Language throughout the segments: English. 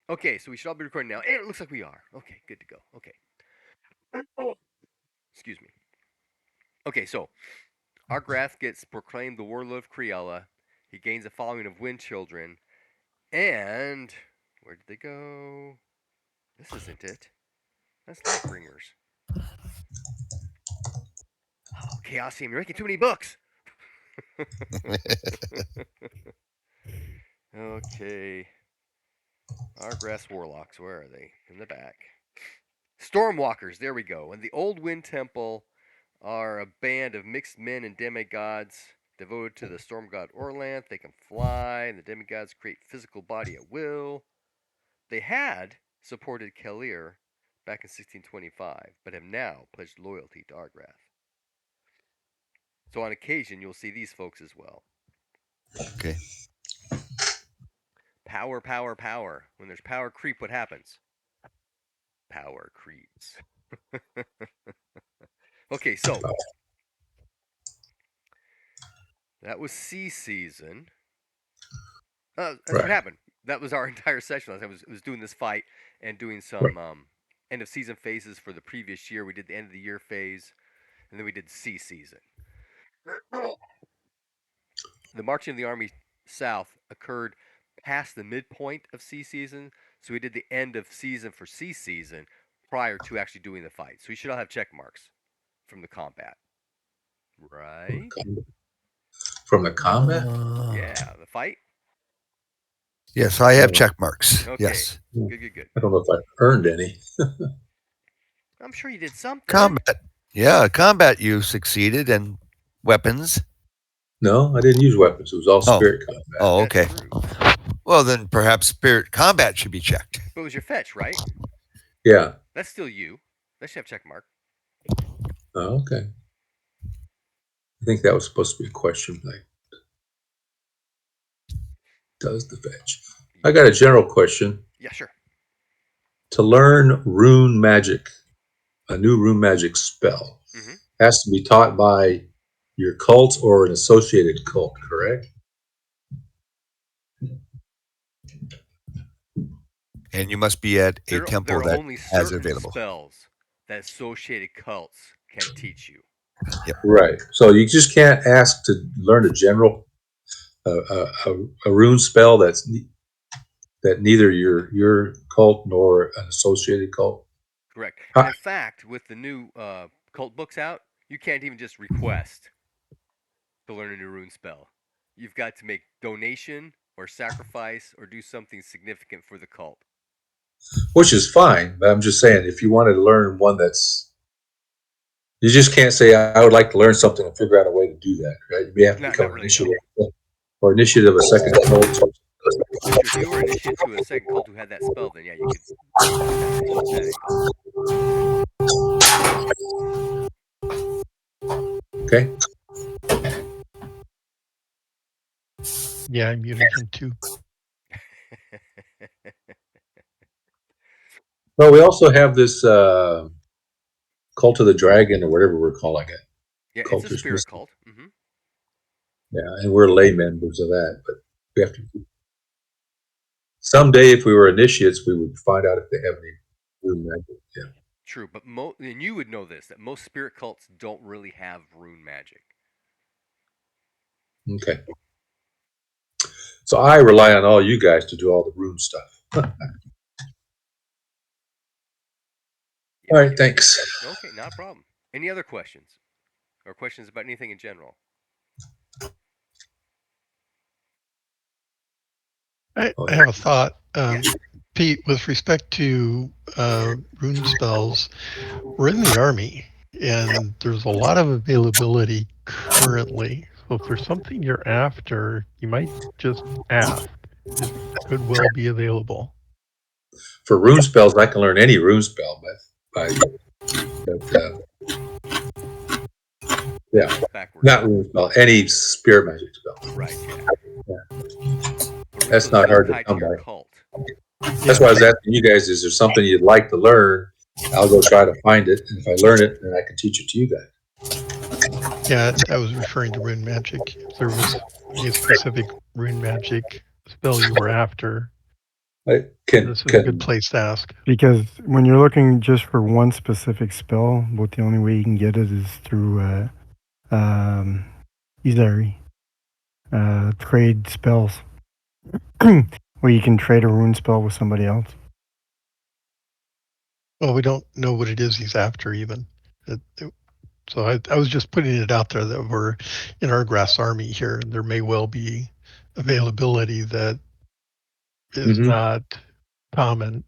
Okay, so we should all be recording now. And it looks like we are. Okay, good to go. Okay. Excuse me. Okay, so Argrath gets proclaimed the warlord of Criella. He gains a following of wind children. And where did they go? This isn't it. That's Lightbringers. Oh, Chaosium, you're making too many books. Okay. Argrass Warlocks, where are they? In the back. Stormwalkers, there we go. And the Old Wind Temple are a band of mixed men and demigods devoted to the storm god Orlanth. They can fly, and the demigods create physical body at will. They had supported Kalir back in 1625, but have now pledged loyalty to Argrath. So on occasion, you'll see these folks as well. Okay. Power, power, power. When there's power creep, what happens? Power creeps. Okay, so that was sea season. That's Right. what happened. That was our entire session. I was doing this fight and doing some end of season phases for the previous year. We did the end of the year phase, and then we did sea season. The marching of the army south occurred past the midpoint of sea season, so we did the end of season for sea season prior to actually doing the fight. So we should all have check marks from the combat, right? From the combat? Yeah, the fight. Yes, I have check marks. Okay. Yes. Good. I don't know if I earned any. I'm sure you did something. Combat. Yeah, combat you succeeded, and weapons. No, I didn't use weapons. It was all spirit combat. Oh, okay. That's true. Well, then perhaps spirit combat should be checked. But it was your fetch, right? Yeah. That's still you. That should have check mark. Oh, okay. I think that was supposed to be a question, like, does the fetch? I got a general question. Yeah, sure. To learn rune magic, a new rune magic spell, has to be taught by your cult or an associated cult, correct? And you must be at a temple that only has it available. Spells that associated cults can teach you. Yep. Right. So you just can't ask to learn a general a rune spell that neither your cult nor an associated cult. Correct. And in fact, with the new cult books out, you can't even just request to learn a new rune spell. You've got to make donation or sacrifice or do something significant for the cult. Which is fine, but I'm just saying, if you wanted to learn one you just can't say, I would like to learn something and figure out a way to do that, right? You may have to become an initiative or initiative of a second cult. If you were initiated to a second cult who had that spell, then yeah, you could. Okay. Yeah, I muted him too. Well, we also have this Cult of the Dragon, or whatever we're calling it. Yeah, it's a spirit cult. Yeah, and we're lay members of that, but we have to. Someday, if we were initiates, we would find out if they have any rune magic. Yeah. True, but and you would know this, that most spirit cults don't really have rune magic. Okay. So I rely on all you guys to do all the rune stuff. All right, thanks. Okay, not a problem. Any other questions? Or questions about anything in general? I have a thought. Pete, with respect to rune spells, we're in the Army, and there's a lot of availability currently. So if there's something you're after, you might just ask. It could well be available. For rune spells, I can learn any rune spell, but yeah, not rune spell, any spirit magic spell. Right. Yeah. That's not hard to come by. That's why I was asking you guys, is there something you'd like to learn? I'll go try to find it, and if I learn it, then I can teach it to you guys. Yeah, I was referring to rune magic. If there was a specific rune magic spell you were after, This is a good place to ask. Because when you're looking just for one specific spell, about the only way you can get it is through Izari. Trade spells. Where you can trade a rune spell with somebody else. Well, we don't know what it is he's after even. So I was just putting it out there that we're in our grass army here, and there may well be availability that is not common.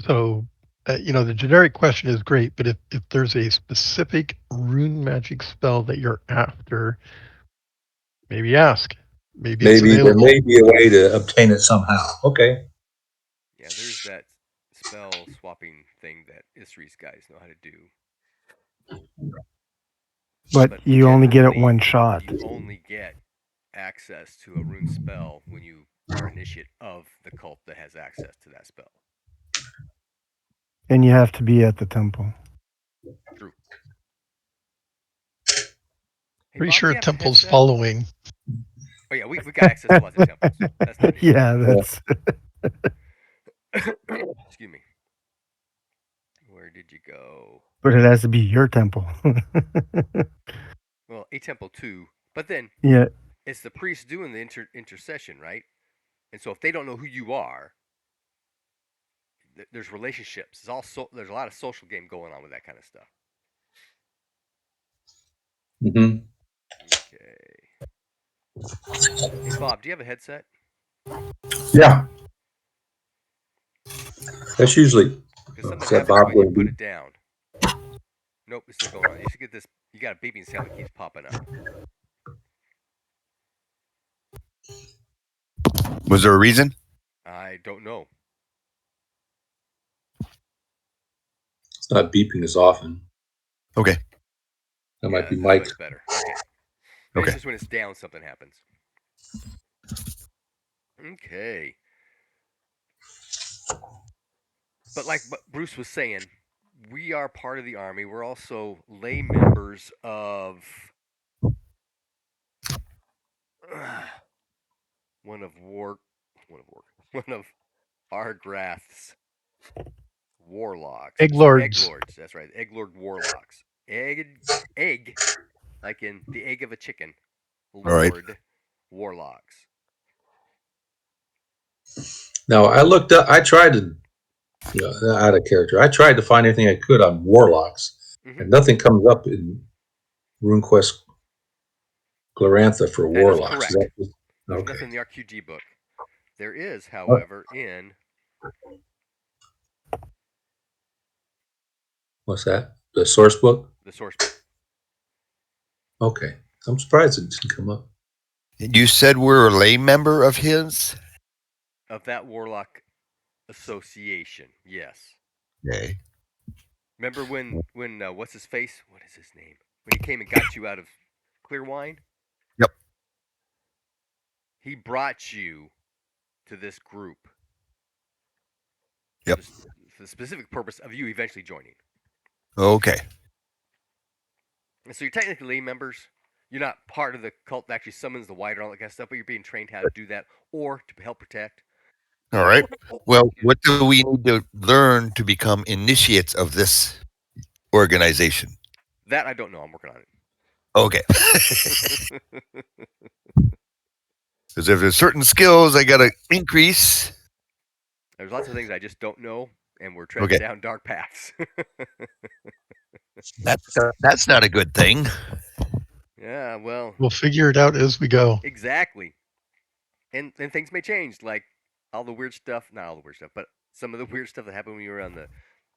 So, the generic question is great, but if there's a specific rune magic spell that you're after, maybe ask. Maybe it's Maybe there available. may be a way to obtain it somehow. Okay. Yeah, there's that spell swapping thing that Isri's guys know how to do. But you only get it generally, one shot. You only get access to a rune spell when you are initiate of the cult that has access to that spell. And you have to be at the temple. True. Hey, Pretty Bob, sure do you have a temple's headset? following. Oh yeah, we got access to lots of temples. That's not an issue. Yeah, that's. Excuse me. Where did you go? But it has to be your temple. Well, a temple too, but then Yeah. it's the priest doing the intercession, right? And so if they don't know who you are, there's relationships. There's a lot of social game going on with that kind of stuff. Mm-hmm. Okay. Hey Bob, do you have a headset? Yeah. That's usually. Because something that happens Bob when you would put be- it down. Nope, it's still going on. You should get this. You got a beeping sound that keeps popping up. Was there a reason? I don't know. It's not beeping as often. Okay. That might be that's Mike. much better. Okay. Okay. It's just when it's down, something happens. Okay. But like Bruce was saying, we are part of the army. We're also lay members of one of Argrath's warlocks. Egglords. Egglords, that's right. Egglord warlocks. Egg, like in the egg of a chicken. Lord right. warlocks. Now I looked up. I tried to, out of character. I tried to find anything I could on warlocks, and nothing comes up in RuneQuest Glorantha for That is warlocks. correct. There's okay? nothing in the RQG book. There is, however, in What's that? The source book? the source book. Okay. I'm surprised it didn't come up. You said we're a lay member of his? Of that warlock association, yes. Okay. Remember when what's his face? What is his name? When he came and got you out of Clearwine? Yep. He brought you to this group. Yep. For the specific purpose of you eventually joining. Okay. And so you're technically members. You're not part of the cult that actually summons the Wider and all that kind of stuff, but you're being trained how to do that or to help protect. All right. Well, what do we need to learn to become initiates of this organization? That I don't know. I'm working on it. Okay. Because if there's certain skills I got to increase. There's lots of things I just don't know, and we're treading down dark paths. That's not a good thing. Yeah, well, we'll figure it out as we go. Exactly. And things may change, like all the weird stuff, not all the weird stuff, but some of the weird stuff that happened when you were on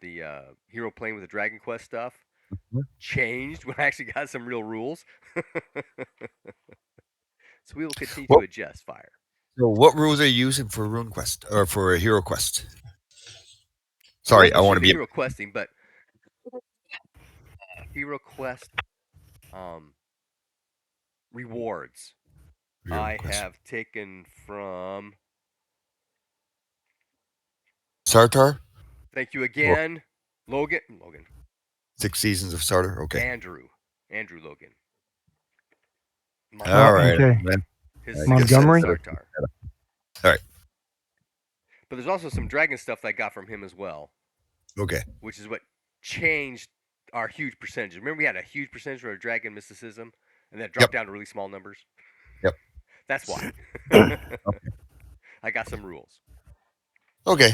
the hero plane with the Dragon Quest stuff changed when I actually got some real rules. So we will continue to adjust fire. So what rules are you using for RuneQuest or for Hero Quest? Sorry, I want to be Hero questing, but Hero Quest rewards. I have taken from Sartar. Thank you again, Logan. 6 seasons of Sartar. Okay. Andrew Logan. All right. Okay. His Montgomery. All right. But there's also some dragon stuff that I got from him as well, Okay. which is what changed our huge percentages. Remember, we had a huge percentage for our dragon mysticism, and then it dropped Yep. down to really small numbers. Yep. That's why. I got some rules. Okay.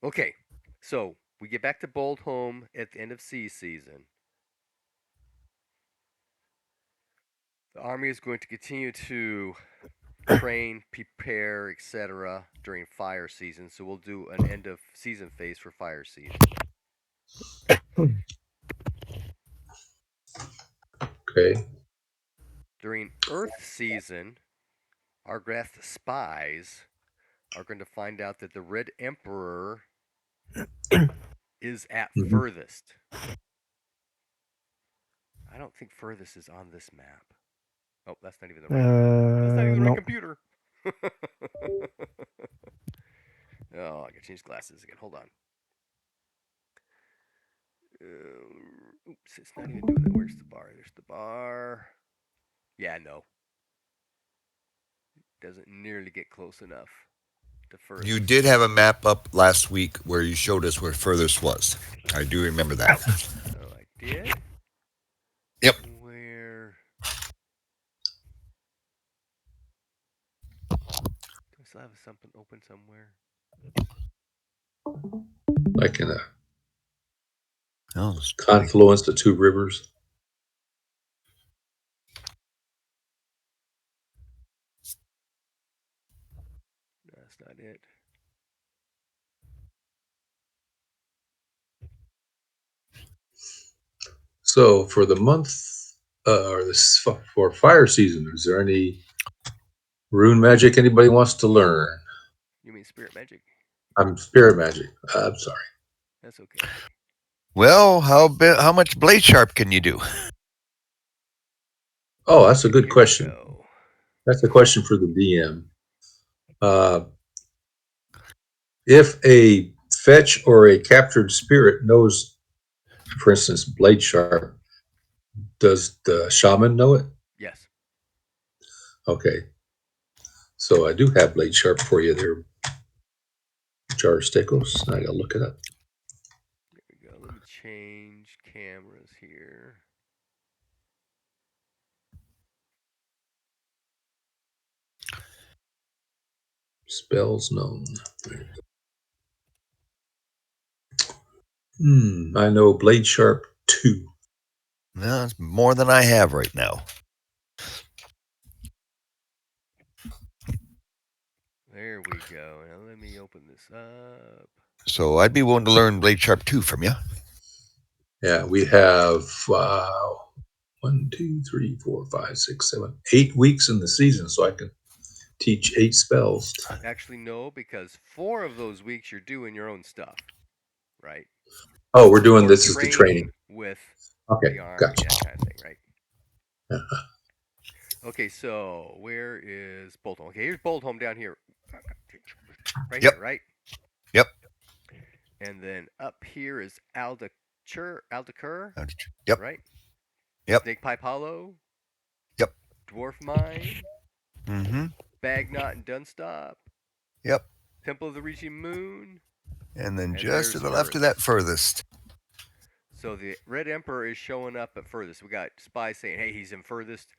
Okay, so we get back to Bold Home at the end of sea season. The army is going to continue to train, prepare, etc. during fire season. So we'll do an end of season phase for fire season. Okay. During Earth season, our Grath spies are going to find out that the Red Emperor is at furthest. I don't think furthest is on this map. Oh, that's not even the right. That's not even the right no. computer. Oh, I gotta change glasses again. Hold on. Oops, it's not even doing that. Where's the bar? There's the bar. Yeah, no. Doesn't nearly get close enough to furthest. You did have a map up last week where you showed us where furthest was. I do remember that. Oh, I did? Yep. Where? Do I still have something open somewhere? Like in a Oh, confluence of two rivers. No, that's not it. So for the month or this for fire season, is there any rune magic anybody wants to learn? You mean spirit magic? I'm spirit magic. I'm sorry. That's okay. well, how much blade sharp can you do? Oh, that's a good Here question. we go. That's a question for the DM. If a fetch or a captured spirit knows, for instance, blade sharp, does the shaman know it? Yes. Okay. So I do have blade sharp for you there, Jar Stickles. I gotta look it up. There we go. Let me change cameras here. Spells known. I know Blade Sharp 2. No, it's more than I have right now. There we go. Now let me open this up. So I'd be willing to learn blade sharp 2 from you. Yeah, we have 1, 2, 3, 4, 5, 6, 7, 8 weeks in the season, so I can teach 8 spells. Actually, no, because 4 of those weeks you're doing your own stuff, right? Oh, we're doing Or this as the training. with Okay, the army, gotcha. that kind of thing, right? Uh-huh. Okay, so where is Bold Home? Okay, here's Bold Home down here. Right Yep. here, right? Yep. And then up here is Aldacur, Yep. right? Yep. Snake Pipe Hollow. Yep. Dwarf Mine. Mm-hmm. Bagnot and Dunstop. Yep. Temple of the Reaching Moon. And then And just to there's the left of that furthest. So the Red Emperor is showing up at furthest. We got spies saying, hey, he's in furthest.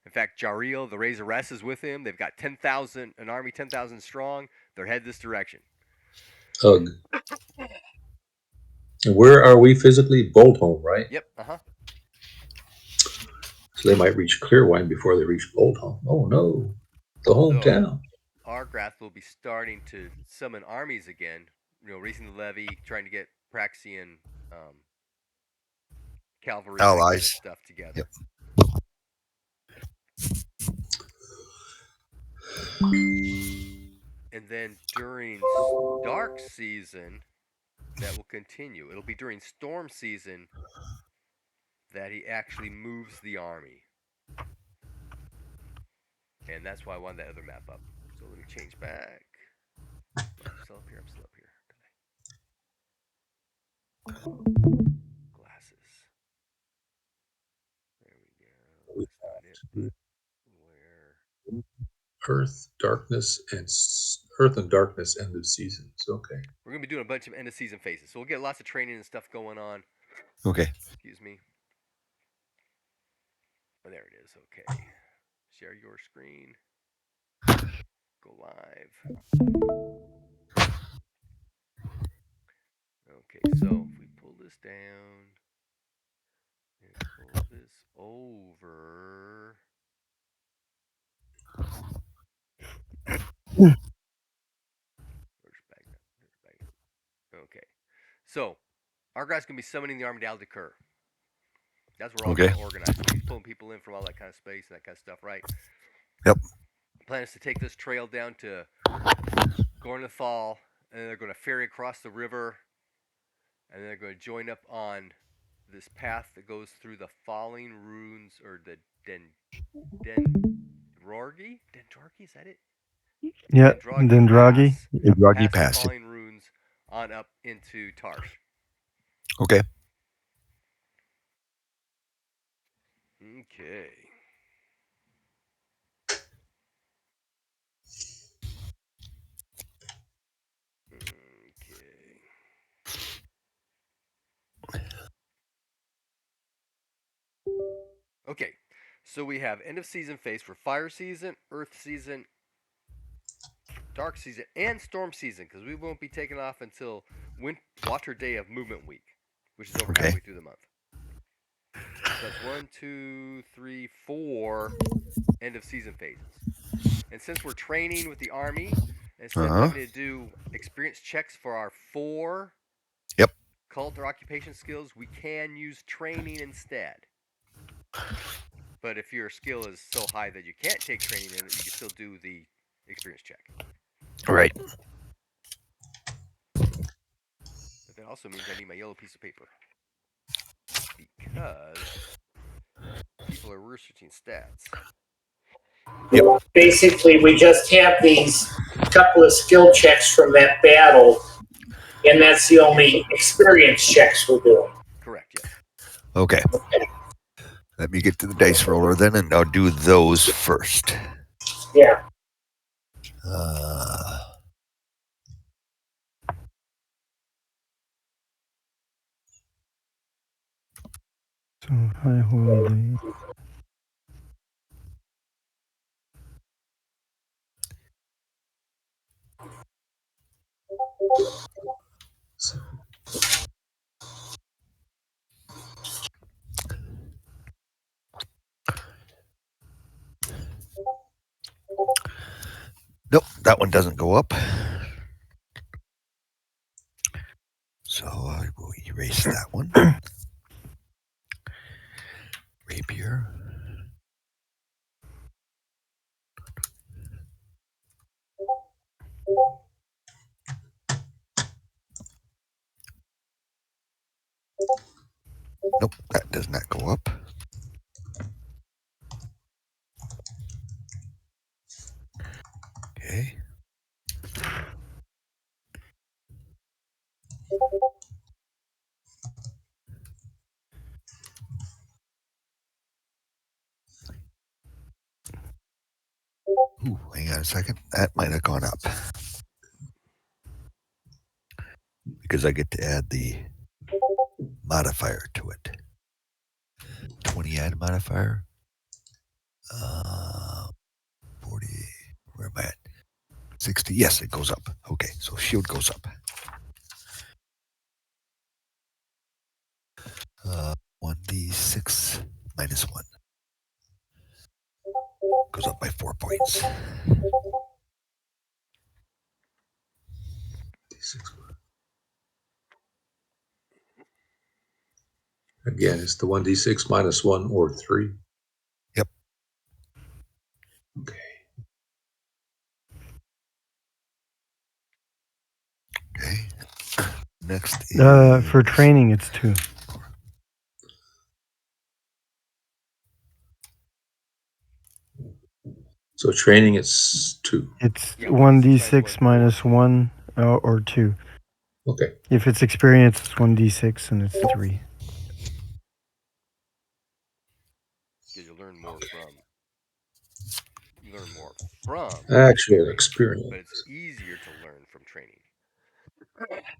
In fact, Jariel, the Razoress, is with him. They've got 10,000, an army 10,000 strong. They're headed this direction. Ugh. And where are we physically? Boldholm, right? Yep, uh-huh. So they might reach Clearwine before they reach Boldholm. Oh no, the hometown. So Argrath will be starting to summon armies again. You know, raising the levy, trying to get Praxian cavalry and that kind of Allies. stuff together. Yep. And then during dark season, that will continue. It'll be during storm season that he actually moves the army. And that's why I wanted that other map up. So let me change back. Oh, I'm still up here. Glasses. There we go. That's not it. But Earth, Darkness, end of seasons. Okay. We're gonna be doing a bunch of end of season phases, so we'll get lots of training and stuff going on. Okay. Excuse me. Oh, there it is. Okay. Share your screen. Go live. Okay, so if we pull this down and pull this over. Okay. So, our guy's going to be summoning the army to Aldecur. That's where we're all Okay. going to organize. So he's pulling people in from all that kind of space and that kind of stuff, right? Yep. The plan is to take this trail down to Gornathal, and then they're going to ferry across the river, and then they're going to join up on this path that goes through the Falling Runes, or the Dendrorgi? Dendrorgi, is that it? Yeah, Dendragi Dendragi. Draghi past the Pass. Falling Runes on up into Tarsh. Okay. Okay. Okay. So we have end of season phase for fire season, earth season, dark season, and storm season, because we won't be taking off until Water Day of Movement Week, which is over Okay. halfway through the month. So that's 1, 2, 3, 4 end of season phases. And since we're training with the army, instead of having to do experience checks for our 4 Yep. cult or occupation skills, we can use training instead. But if your skill is so high that you can't take training in it, you can still do the experience check. Right. But that also means I need my yellow piece of paper. Because people are researching stats. Yep. Basically, we just have these couple of skill checks from that battle, and that's the only experience checks we're doing. Correct, yes. Okay. Let me get to the dice roller then, and I'll do those first. Yeah. So high holiday. Nope, that one doesn't go up. So I will erase that one. Rapier. Nope, that does not go up. Okay. Ooh, hang on a second. That might have gone up. Because I get to add the modifier to it. 20 add modifier. 40. Where am I at? 60. Yes, it goes up. Okay, so shield goes up. 1d6 minus 1. Goes up by 4 points. Again, it's the 1d6 minus 1 or 3. Yep. Okay. Okay. Next is... For training, it's 2. So training, it's 2. It's 1d6 minus 1 or 2. Okay. If it's experience, it's 1d6 and it's 3. Because you learn more from Actual but experience. it's easier to learn from training.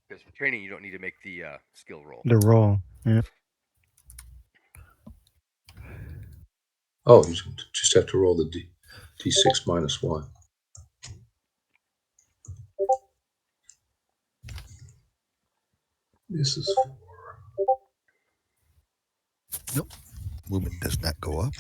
Because for training, you don't need to make the skill roll. The roll. Yeah. Oh, you just have to roll the D6 minus 1. This is 4. Nope. Movement does not go up.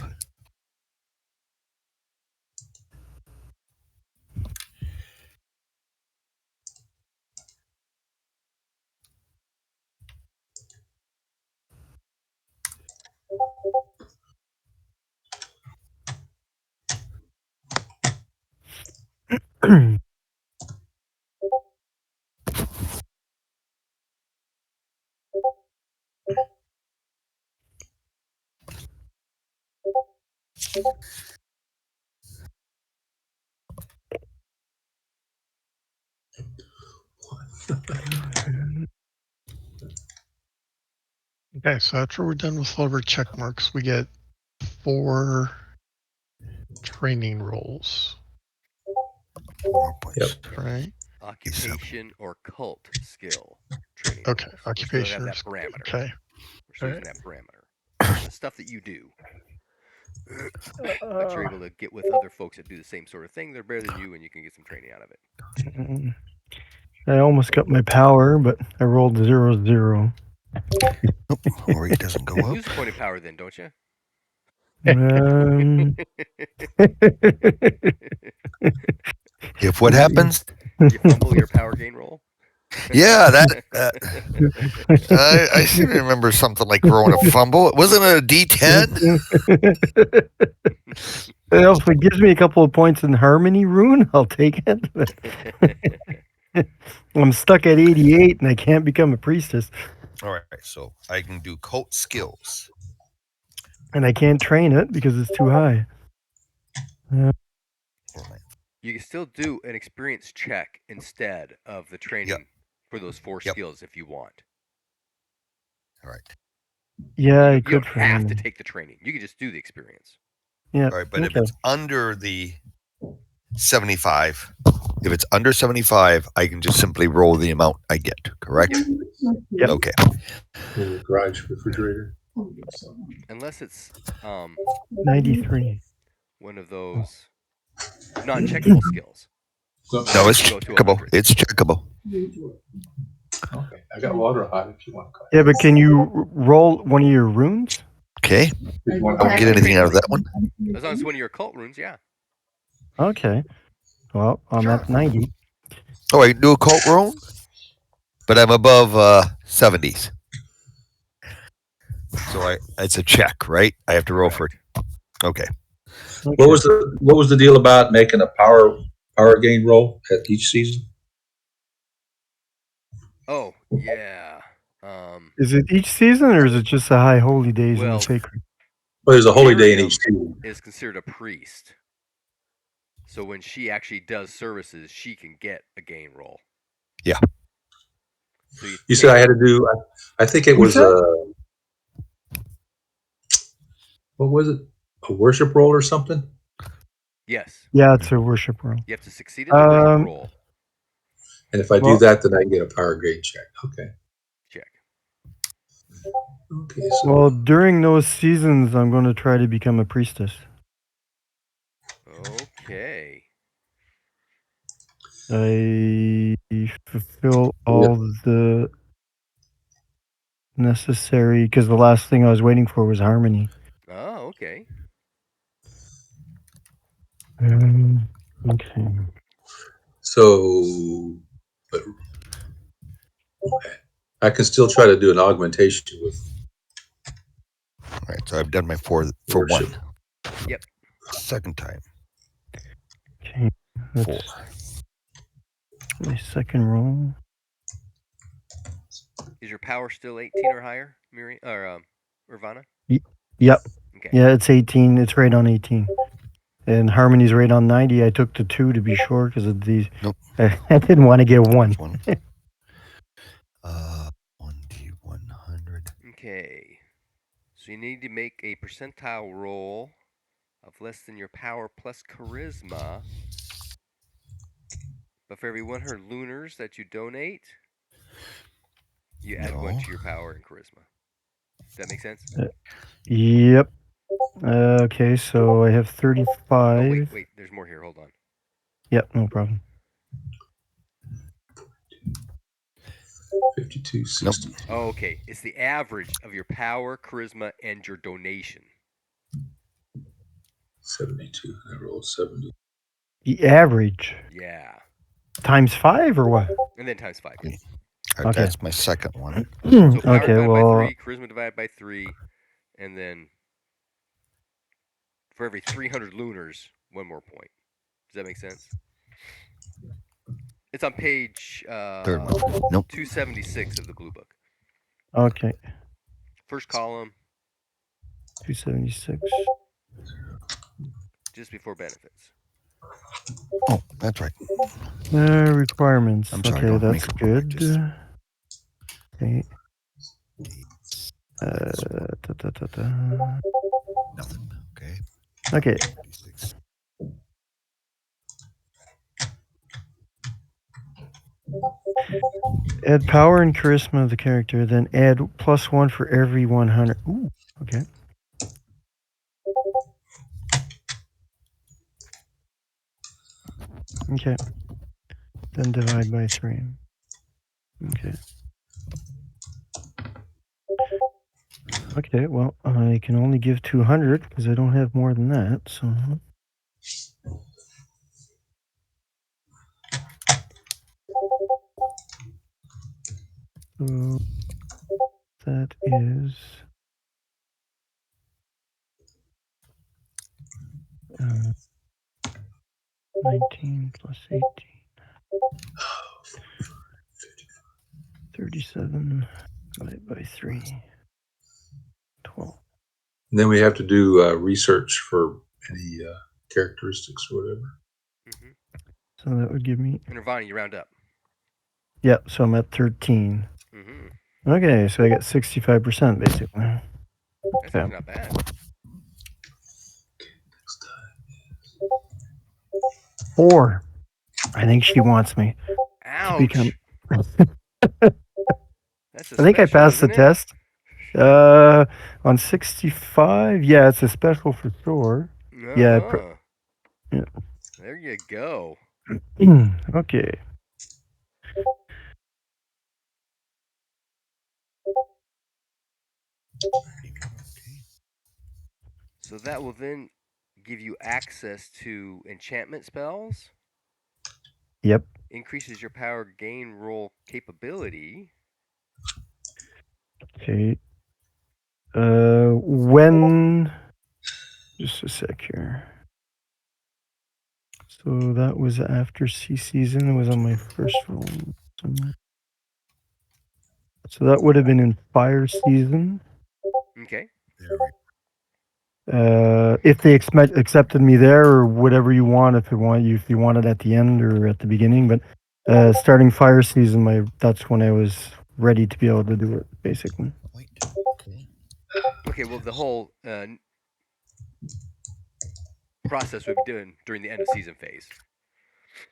Okay, so after we're done with all of our check marks, we get 4 training rolls. 4 points. Yep. Right? Occupation or cult skill training. Okay, rolls. occupation. We're still gonna have that parameter. Okay. We're still Alright. using that parameter. The stuff that you do. But you're able to get with other folks that do the same sort of thing. They're better than you, and you can get some training out of it. I almost got my power, but I rolled 0-0. Nope. Or it doesn't go up. Use a point of power then, don't you? If what happens? You fumble your power gain roll? Yeah, that. I seem to remember something like rolling a fumble. Wasn't it a D10? It also gives me a couple of points in harmony rune. I'll take it. I'm stuck at 88 and I can't become a priestess. All right, so I can do cult skills. And I can't train it because it's too high. You can still do an experience check instead of the training for those 4 skills if you want. All right. Yeah, you don't have to take the training. You can just do the experience. Yeah. All right, but if it's under the 75, if it's under 75, I can just simply roll the amount I get, correct? Yep. Okay. In the garage refrigerator. Unless it's 93. one of those non-checkable skills. No, it's checkable. It's checkable. Okay, I got water hot if you want to. Yeah, but can you roll one of your runes? Okay. I don't get anything out of that one. As long as it's one of your occult runes, yeah. Okay. Well, I'm at 90. Oh, I can do a cult roll? But I'm above 70s. So it's a check, right? I have to roll for it. Okay. What was the deal about making a power gain roll at each season? Oh, yeah. Is it each season or is it just the high holy days and the sacred? Well, there's a holy day in each season. Is considered a priest. So when she actually does services, she can get a gain roll. Yeah. So you said I had to do, I think it was what was it? A worship roll or something? Yes. Yeah, it's a worship roll. You have to succeed in the worship roll. And if I do that, then I get a power grade check. Okay. Check. Okay. So. Well, during those seasons, I'm going to try to become a priestess. Okay. I fulfill all the necessary, because the last thing I was waiting for was harmony. Oh, okay. Okay. So, but I can still try to do an augmentation with. All right, so I've done my 4 for worship. 1. Yep. Second time. Okay. 4. My second roll. Is your power still 18 or higher, Miri or Irvana? Yep. Okay. Yeah, it's 18. It's right on 18. And harmony's right on 90. I took the 2 to be sure because of these. Nope. I didn't want to get 1. 1d100. Okay. So you need to make a percentile roll of less than your power plus charisma. But for every 100 lunars that you donate, you add one No. to your power and charisma. Does that make sense? Yep. Okay, so I have 35. Oh, wait. There's more here. Hold on. Yep, no problem. 52, Nope. 60. Oh, okay. It's the average of your power, charisma, and your donation. 72. I rolled 70. The average Yeah. times 5 or what? And then times 5. All right, Okay. that's my second one. So power Okay, divided by well, 3, charisma divided by 3, and then for every 300 lunars, one more point. Does that make sense? It's on page Third one. Nope. 276 of the blue book. okay, First column, 276. just before benefits. Oh, that's right. Requirements. I'm sorry, Okay, don't that's make them quick, good. just- Okay. Da, da, da, da. Nothing. Okay. Okay, 56. add power and charisma of the character, then add +1 for every 100. Ooh, okay. Okay. Then divide by 3. Okay. Okay, well, I can only give 200 because I don't have more than that, so. So that is 19 plus 18. 37 divided by 3. 12. And then we have to do research for any characteristics or whatever. Mm-hmm. So that would give me. And Nirvana, you round up. Yeah, so I'm at 13. Mm-hmm. Okay, so I got 65% basically. That's Okay. actually not bad. Next time. 4. I think she wants me to become. Ouch. That's a I think I special, passed the isn't it? test. On 65, yeah, it's a special for sure. Yeah. Uh-huh. Yeah. There you go. Okay. So that will then give you access to enchantment spells. Yep. Increases your power gain roll capability. Okay. When. Just a sec here. So that was after C season. It was on my first roll. So that would have been in fire season. Okay. If they accepted me there, or whatever you want, if you want it at the end or at the beginning, but starting fire season, that's when I was ready to be able to do it, basically. Okay. Well, the whole process would be done during the end of season phase.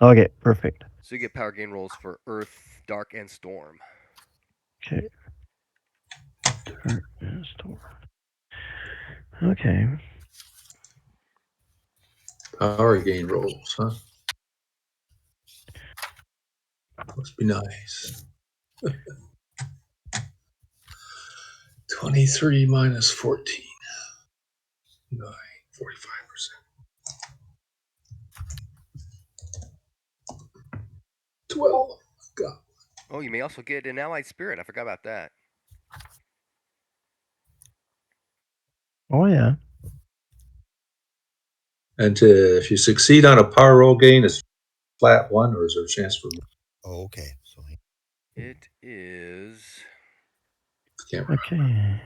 Okay, perfect. So you get power gain rolls for Earth, Dark, and Storm. Okay. Dark and Storm. Okay. Power gain rolls, huh? Must be nice. 23 minus 14. 9, 45%. 12. God. Oh, you may also get an allied spirit. I forgot about that. Oh yeah. And if you succeed on a power roll gain, it's flat 1, or is there a chance for? Oh, okay. So It is. Can't remember. Okay.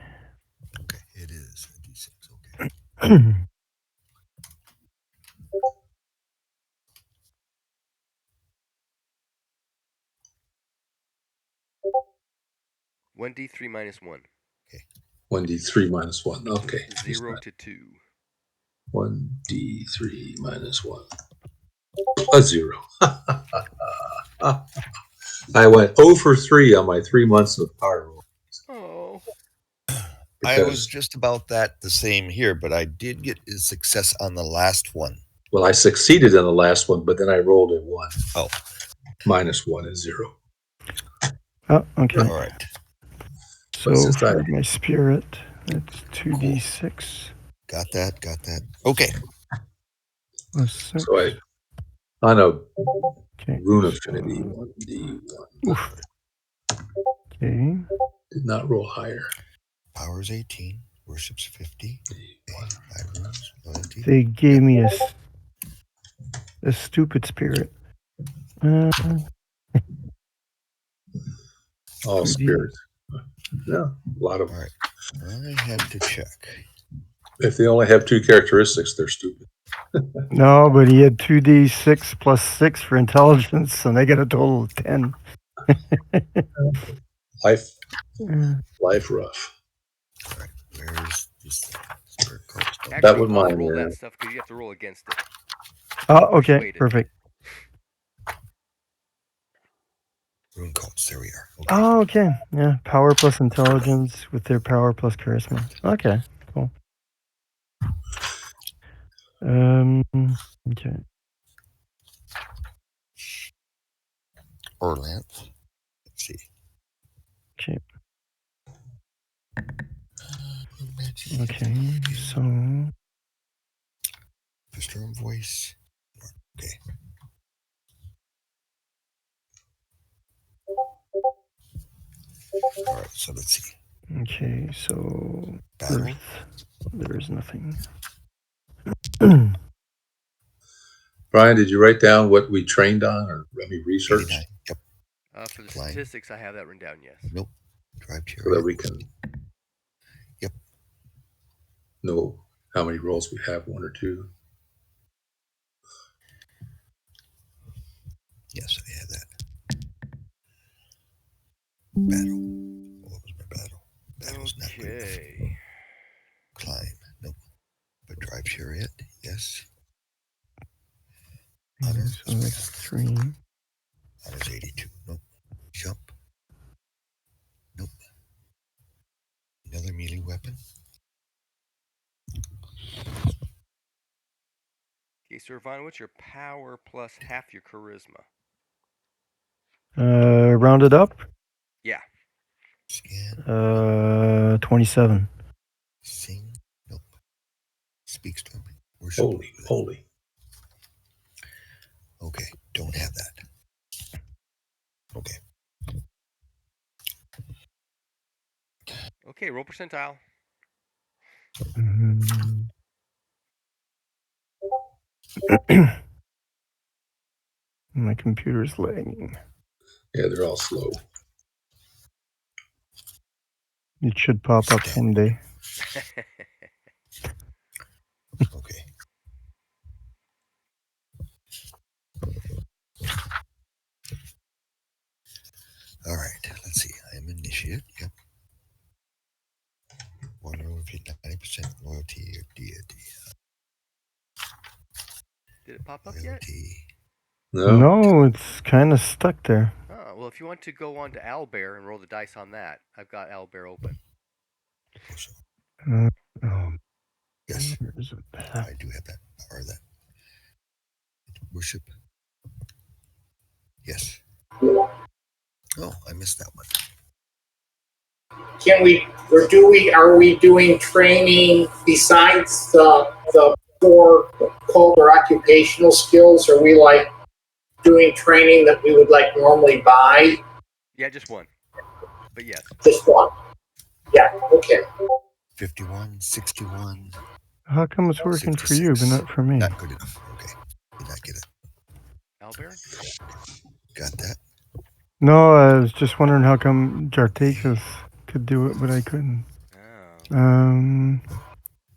okay, it is a D6. Okay. 1d3 minus 1. 1d3 minus 1. Okay. 0 to 2. 1d3 minus 1. A 0. I went 0 for 3 on my 3 months of power roll. Oh. I was just about that the same here, but I did get a success on the last one. Well, I succeeded in the last one, but then I rolled a 1. Oh. Minus 1 is 0. Oh, okay. All right. So for my spirit, it's 2d6. Got that. Okay. Plus 6. So on a Okay. rune affinity, 1d1. Oof. Okay. Did not roll higher. Power's 18. Worship's 50. Runes, loyalty. They gave me a stupid spirit. All spirits. Yeah, a lot of them. All right. I had to check. If they only have 2 characteristics, they're stupid. No, but he had 2d6 plus 6 for intelligence, and they got a total of 10. Life rough. All right. Where's this spirit card? Actually, that was I'll mine. roll that stuff because you have to roll against it. Oh, okay. Persuaded. Perfect. Rune cults. There we are. Okay. Oh, okay. Yeah. Power plus intelligence with their power plus charisma. Okay. Cool. Okay. Or length. Let's see. Okay. Okay. So. Storm voice. Okay. All right. So let's see. Okay. So. Battle. Earth. There is nothing. Brian, did you write down what we trained on or researched? 89. Yep. For the statistics, I have that written down, yes. Nope. Drive chariot. So that we can know how many rolls we have, 1 or 2. Yes, I had that. Battle. What was my battle? Battle's not good enough. Climb. Nope. But drive chariot. Yes. Honor. So that's 3. Honor's 82. Nope. Jump. Nope. Another melee weapon. Okay, so Irvine, what's your power plus half your charisma? Rounded up? Yeah. Scan. 27. Sing. Nope. Speaks to me. Worship. Holy. Okay. Don't have that. Okay. Okay, roll percentile. My computer's lagging. Yeah, they're all slow. It should pop up someday. Okay. All right. Let's see. I am initiate. Yep. 150, 90% loyalty or deity. Did it pop up loyalty. yet? No, it's kind of stuck there. Oh, well, if you want to go on to Owlbear and roll the dice on that, I've got Owlbear open. Yes. I do have that. Or that. Worship. Yes. Oh, I missed that one. Are we doing training besides the 4 cult or occupational skills? Are we like doing training that we would like normally buy? Yeah, just one. But yes. Just one. Yeah, okay. 51, 61. How come it's working 66. For you, but not for me? Not good enough. Okay. Did not get it. Owlbear? Got that. No, I was just wondering how come Jartakus could do it, but I couldn't. Oh.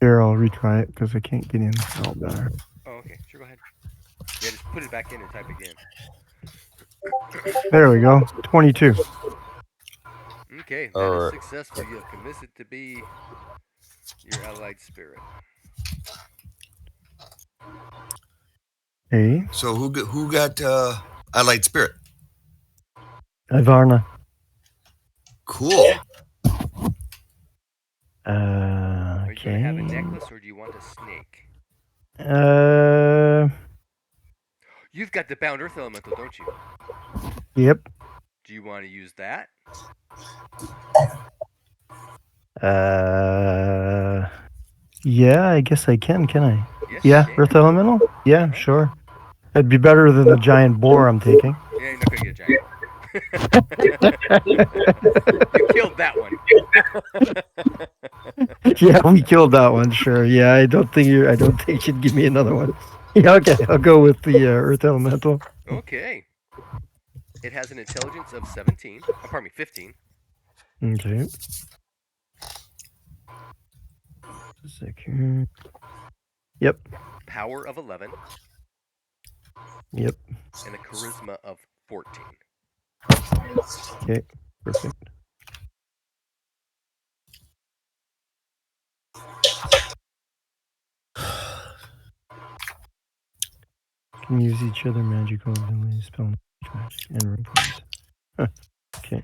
Here, I'll retry it because I can't get in. Oh, better. Oh, okay. Sure, go ahead. Yeah, just put it back in and type again. There we go. 22. Okay, that is successful. You have convinced it to be your allied spirit. Hey, So who got Allied Spirit? Ivarna. Cool. Are you going to have a Okay. necklace or do you want a snake? You've got the Bound Earth Elemental, don't you? Yep. Do you want to use that? Yeah, I guess I can I? Yes, Yeah, you Earth can. Elemental? Yeah, Uh-huh. sure. It'd be better than the giant boar I'm taking. Yeah, you're not going to get a giant boar. You killed that one. Yeah, we killed that one, sure. Yeah, I don't think you'd give me another one. Yeah, okay, I'll go with the Earth Elemental. Okay. It has an intelligence of 17. Oh, pardon me, 15. Okay. Secure. Yep. Power of 11. Yep. And a charisma of 14. Okay. Perfect. Can use each other magical abilities, spell magic, and rune points. Huh. Okay.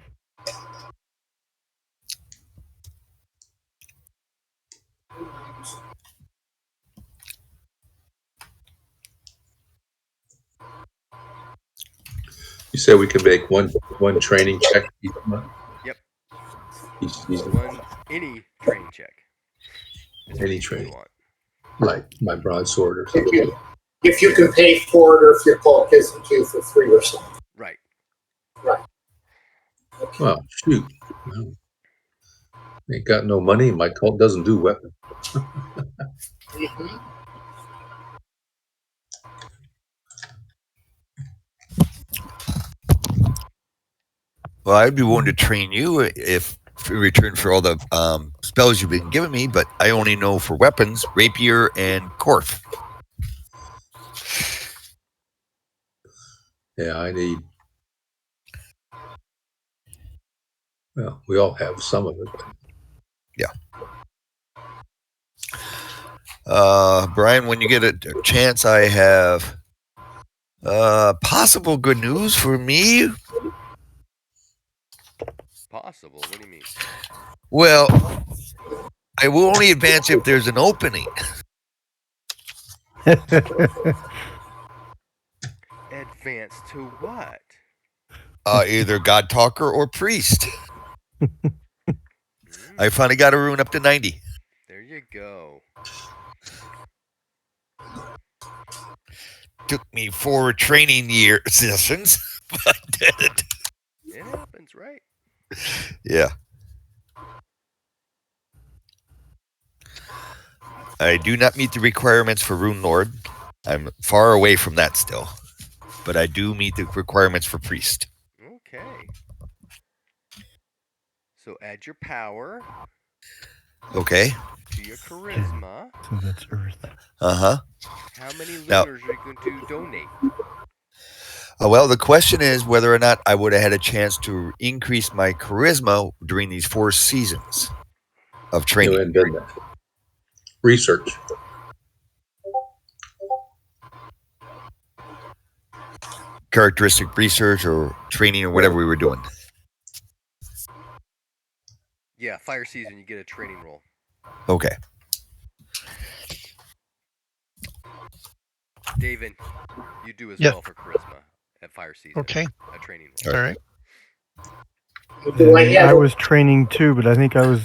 You said we could make one training check each month. Yep. Each season. One, any training check. As Any many as you training. want. Like my broadsword or something. If you can pay for it, or if your cult gives it to you for free or something. Right. Okay. Well, shoot. Well, ain't got no money. My cult doesn't do weapons. Mhm. Well, I'd be willing to train you if in return for all the spells you've been giving me, but I only know for weapons, rapier and Korth. Yeah, I need. Well, we all have some of it. But Brian, when you get a chance, I have possible good news for me. Possible? What do you mean? Well, I will only advance if there's an opening. Advance to what? Either God Talker or Priest. I finally got a rune up to 90. There you go. Took me 4 training year sessions, but I did it. It happens, right? Yeah. I do not meet the requirements for Rune Lord. I'm far away from that still. But I do meet the requirements for Priest. Okay. So add your power Okay. to your charisma. So that's Earth. Uh-huh. How many Now- lunars are you going to donate? Well, the question is whether or not I would have had a chance to increase my charisma during these 4 seasons of you training. hadn't done that. Research. Characteristic research or training or whatever we were doing. Yeah, fire season, you get a training roll. Okay. David, you do as Yeah. well for charisma at fire season. Okay. A training roll. All right. Do I have I was training too, but I think I was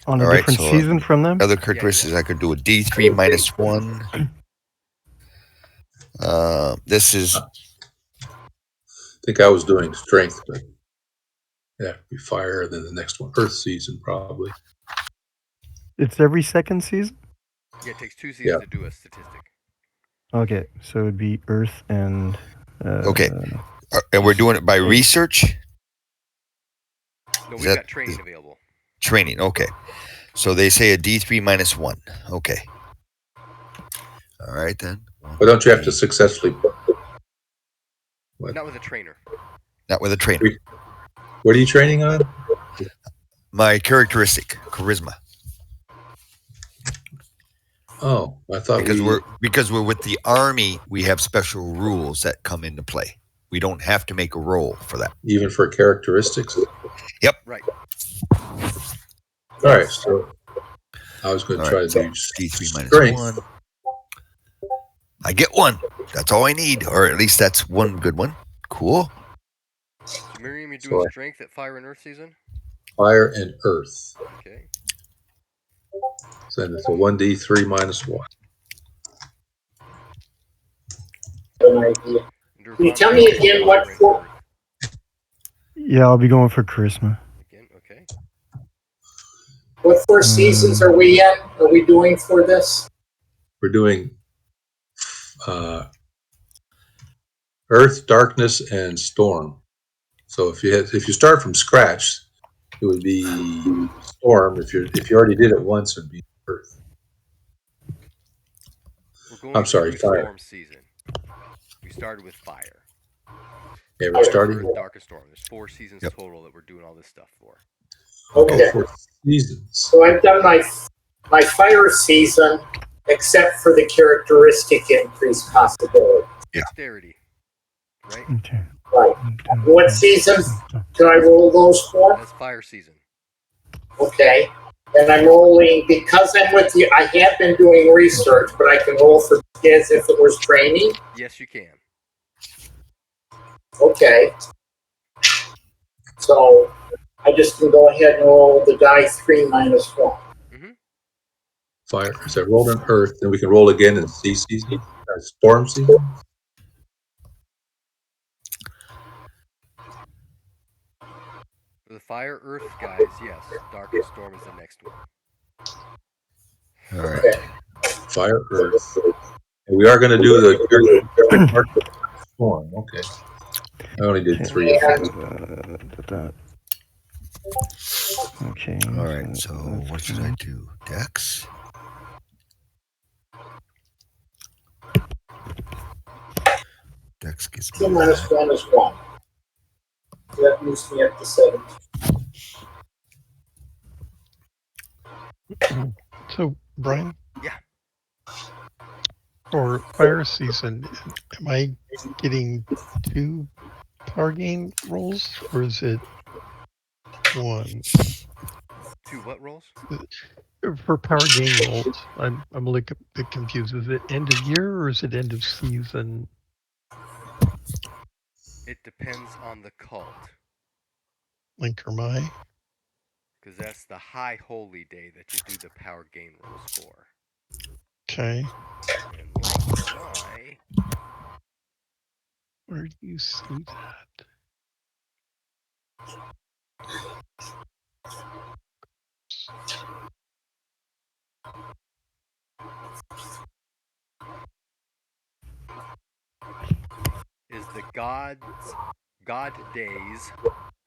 on a All right, different so, season from them. Other characteristics, I could do a D3 minus 1. This is I think I was doing strength, but yeah, it'd be fire. Then the next one, Earth season, probably. It's every second season? Yeah, it takes 2 seasons Yeah. to do a statistic. Okay, so it'd be Earth and... okay. And we're doing it by research? No, Is we've that- got training available. Training, okay. So they say a D3 minus 1. Okay. All right, then. But don't you have to successfully? What? Not with a trainer. Not with a trainer. What are you training on? My characteristic, charisma. Oh, I thought because we're with the Army, we have special rules that come into play. We don't have to make a roll for that. Even for characteristics? Yep. Right. All right, so I was going to try to do D3 minus strength. 1. I get 1. That's all I need, or at least that's one good one. Cool. So Miriam, you're doing strength at Fire and Earth season? Fire and Earth. Okay. So it's a 1d3 minus 1. Can you tell me again what for? Yeah, I'll be going for charisma. Again, okay. What 4 seasons are we in? Are we doing for this? We're doing Earth, Darkness, and Storm. So if you start from scratch, it would be Storm. If you already did it once, it'd be Earth. We're going through Storm season. We started with Fire. Yeah, we're starting Earth, Dark, and Storm. There's 4 seasons total that we're doing all this stuff for. Okay. 4 seasons. So I've done my Fire season, except for the characteristic increase possibility. Dexterity. Right? Okay. Right. What seasons can I roll those for? That's Fire season. Okay. And I'm rolling, because I'm with you, I have been doing research, but I can roll for as if it was training? Yes, you can. Okay. So I just can go ahead and roll the die 3 minus 1. Mm-hmm. Fire. So I rolled on Earth, then we can roll again in sea season, Storm season. For the Fire Earth guys, yes. Dark and Storm is the next one. All right. Okay. Fire, Earth. And we are going to do the Dark Storm. Okay. I only did 3 of them. Okay. All right. So what should I do? Dex? Dex gives me 2 minus 1 is 1. So that moves me up to 7. So, Brian? Yeah. For Fire season, am I getting 2 power gain rolls, or is it 1? 2 what rolls? For power gain rolls, I'm a little bit confused. Is it end of year or is it end of season? It depends on the cult. Link or my? Because that's the high holy day that you do the power gain rolls for. Okay. And Link or my... Where do you see that? is the God days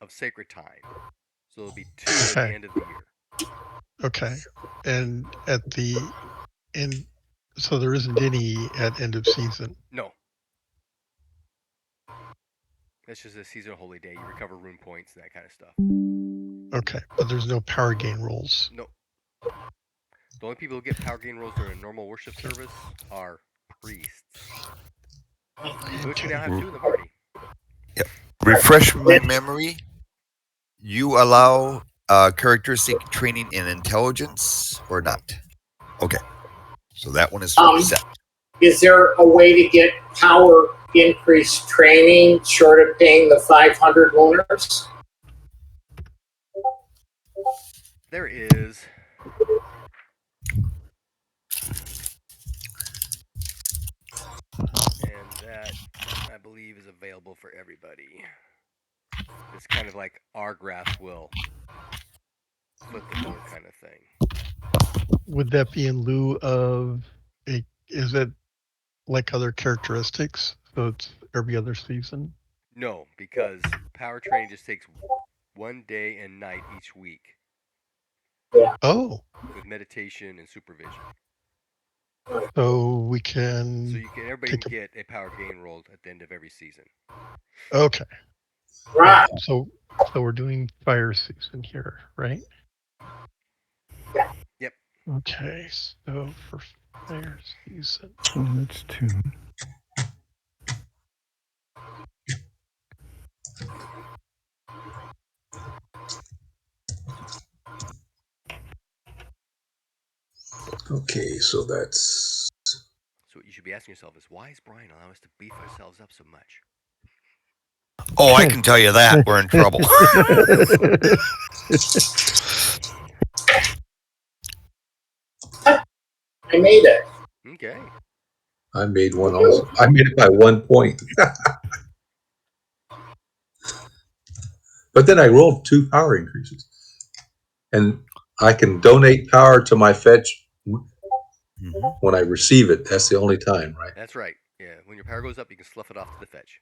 of sacred time. So it'll be 2 at the end of the year. Okay. And at the end, so there isn't any at end of season? No. That's just a seasonal holy day. You recover rune points and that kind of stuff. Okay, but there's no power gain rolls. No. The only people who get power gain rolls during a normal worship service are priests. Which we now have 2 in the party. Yep. Refresh my memory. You allow characteristic training in intelligence or not? Okay. So that one is set. Is there a way to get power increase training short of paying the 500 loners? There is. And that, I believe, is available for everybody. It's kind of like our graph will flip the board kind of thing. Would that be in lieu of is it like other characteristics? So it's every other season? No, because power training just takes 1 day and night each week. Yeah. Oh. With meditation and supervision. So we can. So everybody can get a power gain roll at the end of every season. Okay. Right. So we're doing fire season here, right? Yep. Okay. So for Fire season. So that's 2. Okay, so that's So what you should be asking yourself is, why is Brian allowing us to beef ourselves up so much? Oh, I can tell you that. We're in trouble. I made it. Okay. I made one also. I made it by 1 point. But then I rolled 2 power increases. And I can donate power to my fetch when I receive it. That's the only time, right? That's right. Yeah. When your power goes up, you can slough it off to the fetch.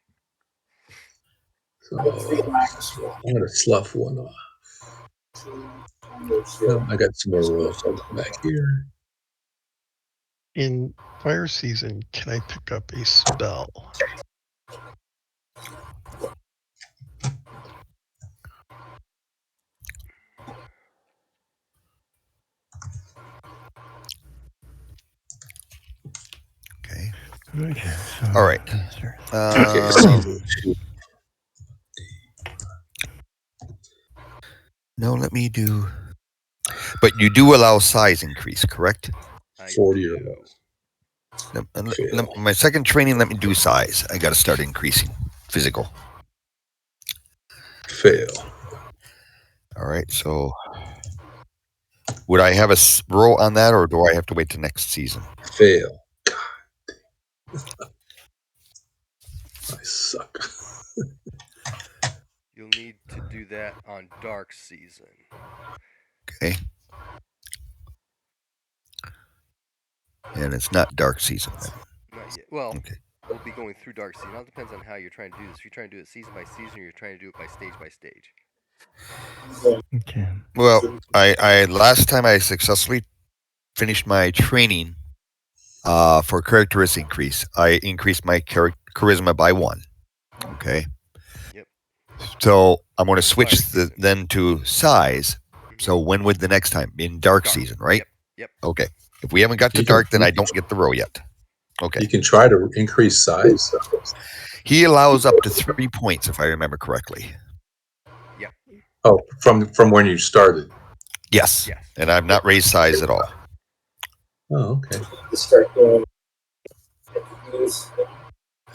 So I'm going to slough one off. Well, I got some more rolls. I'll come back here. In fire season, can I pick up a spell? Okay. Okay, so All right. Okay, season 2. No, let me do. But you do allow size increase, correct? I 40 or do. less. My second training, let me do size. I got to start increasing physical. Fail. All right. So would I have a roll on that, or do I have to wait till next season? Fail. I suck. You'll need to do that on dark season. Okay. And it's not dark season then. Not yet. Well, Okay. we'll be going through dark season. It all depends on how you're trying to do this. If you're trying to do it season by season, or you're trying to do it by stage. okay. Well, I last time I successfully finished my training for characteristic increase. I increased my charisma by 1. Okay. Yep. So I'm going to switch Fire season. then to size. So when would the next time? In dark season, right? Yep. Okay. If we haven't got to dark, then I don't get the row yet. Okay. You can try to increase size. He allows up to 3 points, if I remember correctly. Yep. Oh, from when you started. Yes. Yes. And I've not raised size at all. Oh, okay. Start doing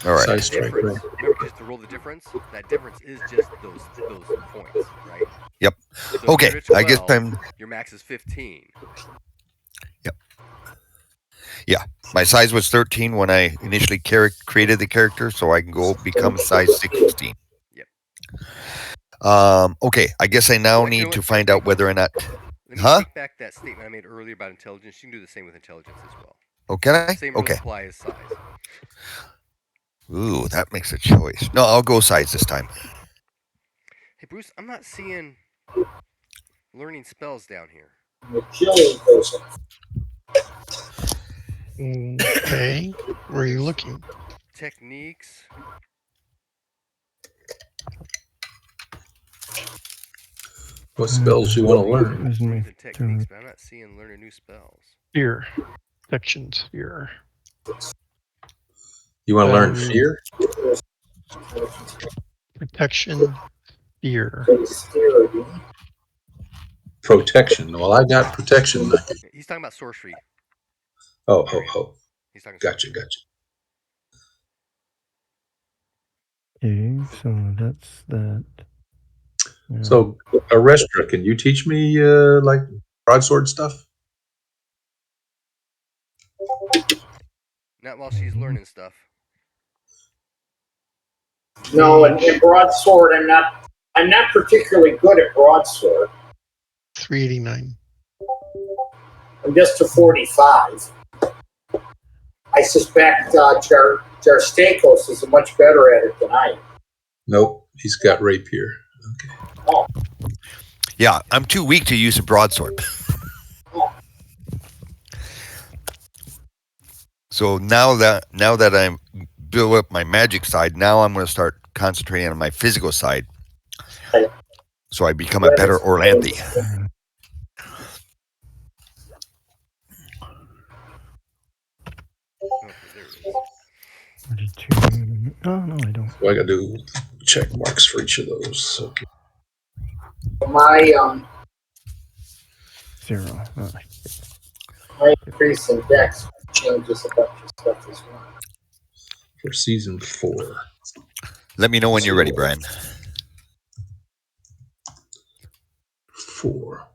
All right. Size strike. Difference. Right. Remember, just to roll the difference. That difference is just those points, right? Yep. So if Okay. you're at 12, I guess I'm. your max is 15. Yep. Yeah. My size was 13 when I initially created the character, so I can go become size 16. Yep. Okay. I guess I now need to find out whether or not. Let me Huh? take back that statement I made earlier about intelligence. You can do the same with intelligence as well. Oh, can I? Same rules Okay. apply as size. Ooh, that makes a choice. No, I'll go size this time. Hey, Bruce, I'm not seeing learning spells down here. killing person. Okay. Where are you looking? Techniques. What spells you want to learn? Isn't Runes it? and techniques, but I'm not seeing learning new spells. Here. Protection sphere. You want to learn fear? Protection sphere. Protection. Well, I got protection. He's talking about sorcery. Oh. He's talking Gotcha. sorcery. Okay, so that's that. Yeah. So, Arestra, can you teach me like broadsword stuff? Not while she's learning stuff. No, in broadsword, I'm not particularly good at broadsword. 389. I'm just to 45. I suspect Jarstakos is much better at it than I am. Nope, he's got rapier. Okay. Oh, Yeah, I'm too weak to use a broadsword. So now that I'm built up my magic side, now I'm going to start concentrating on my physical side. So I become a better Orlanthe. Oh no, I don't. So I got to do check marks for each of those. Okay. My 0. my increase in dex changes a bunch of stuff as well. For season 4. Let me know when you're ready, Brian. 4.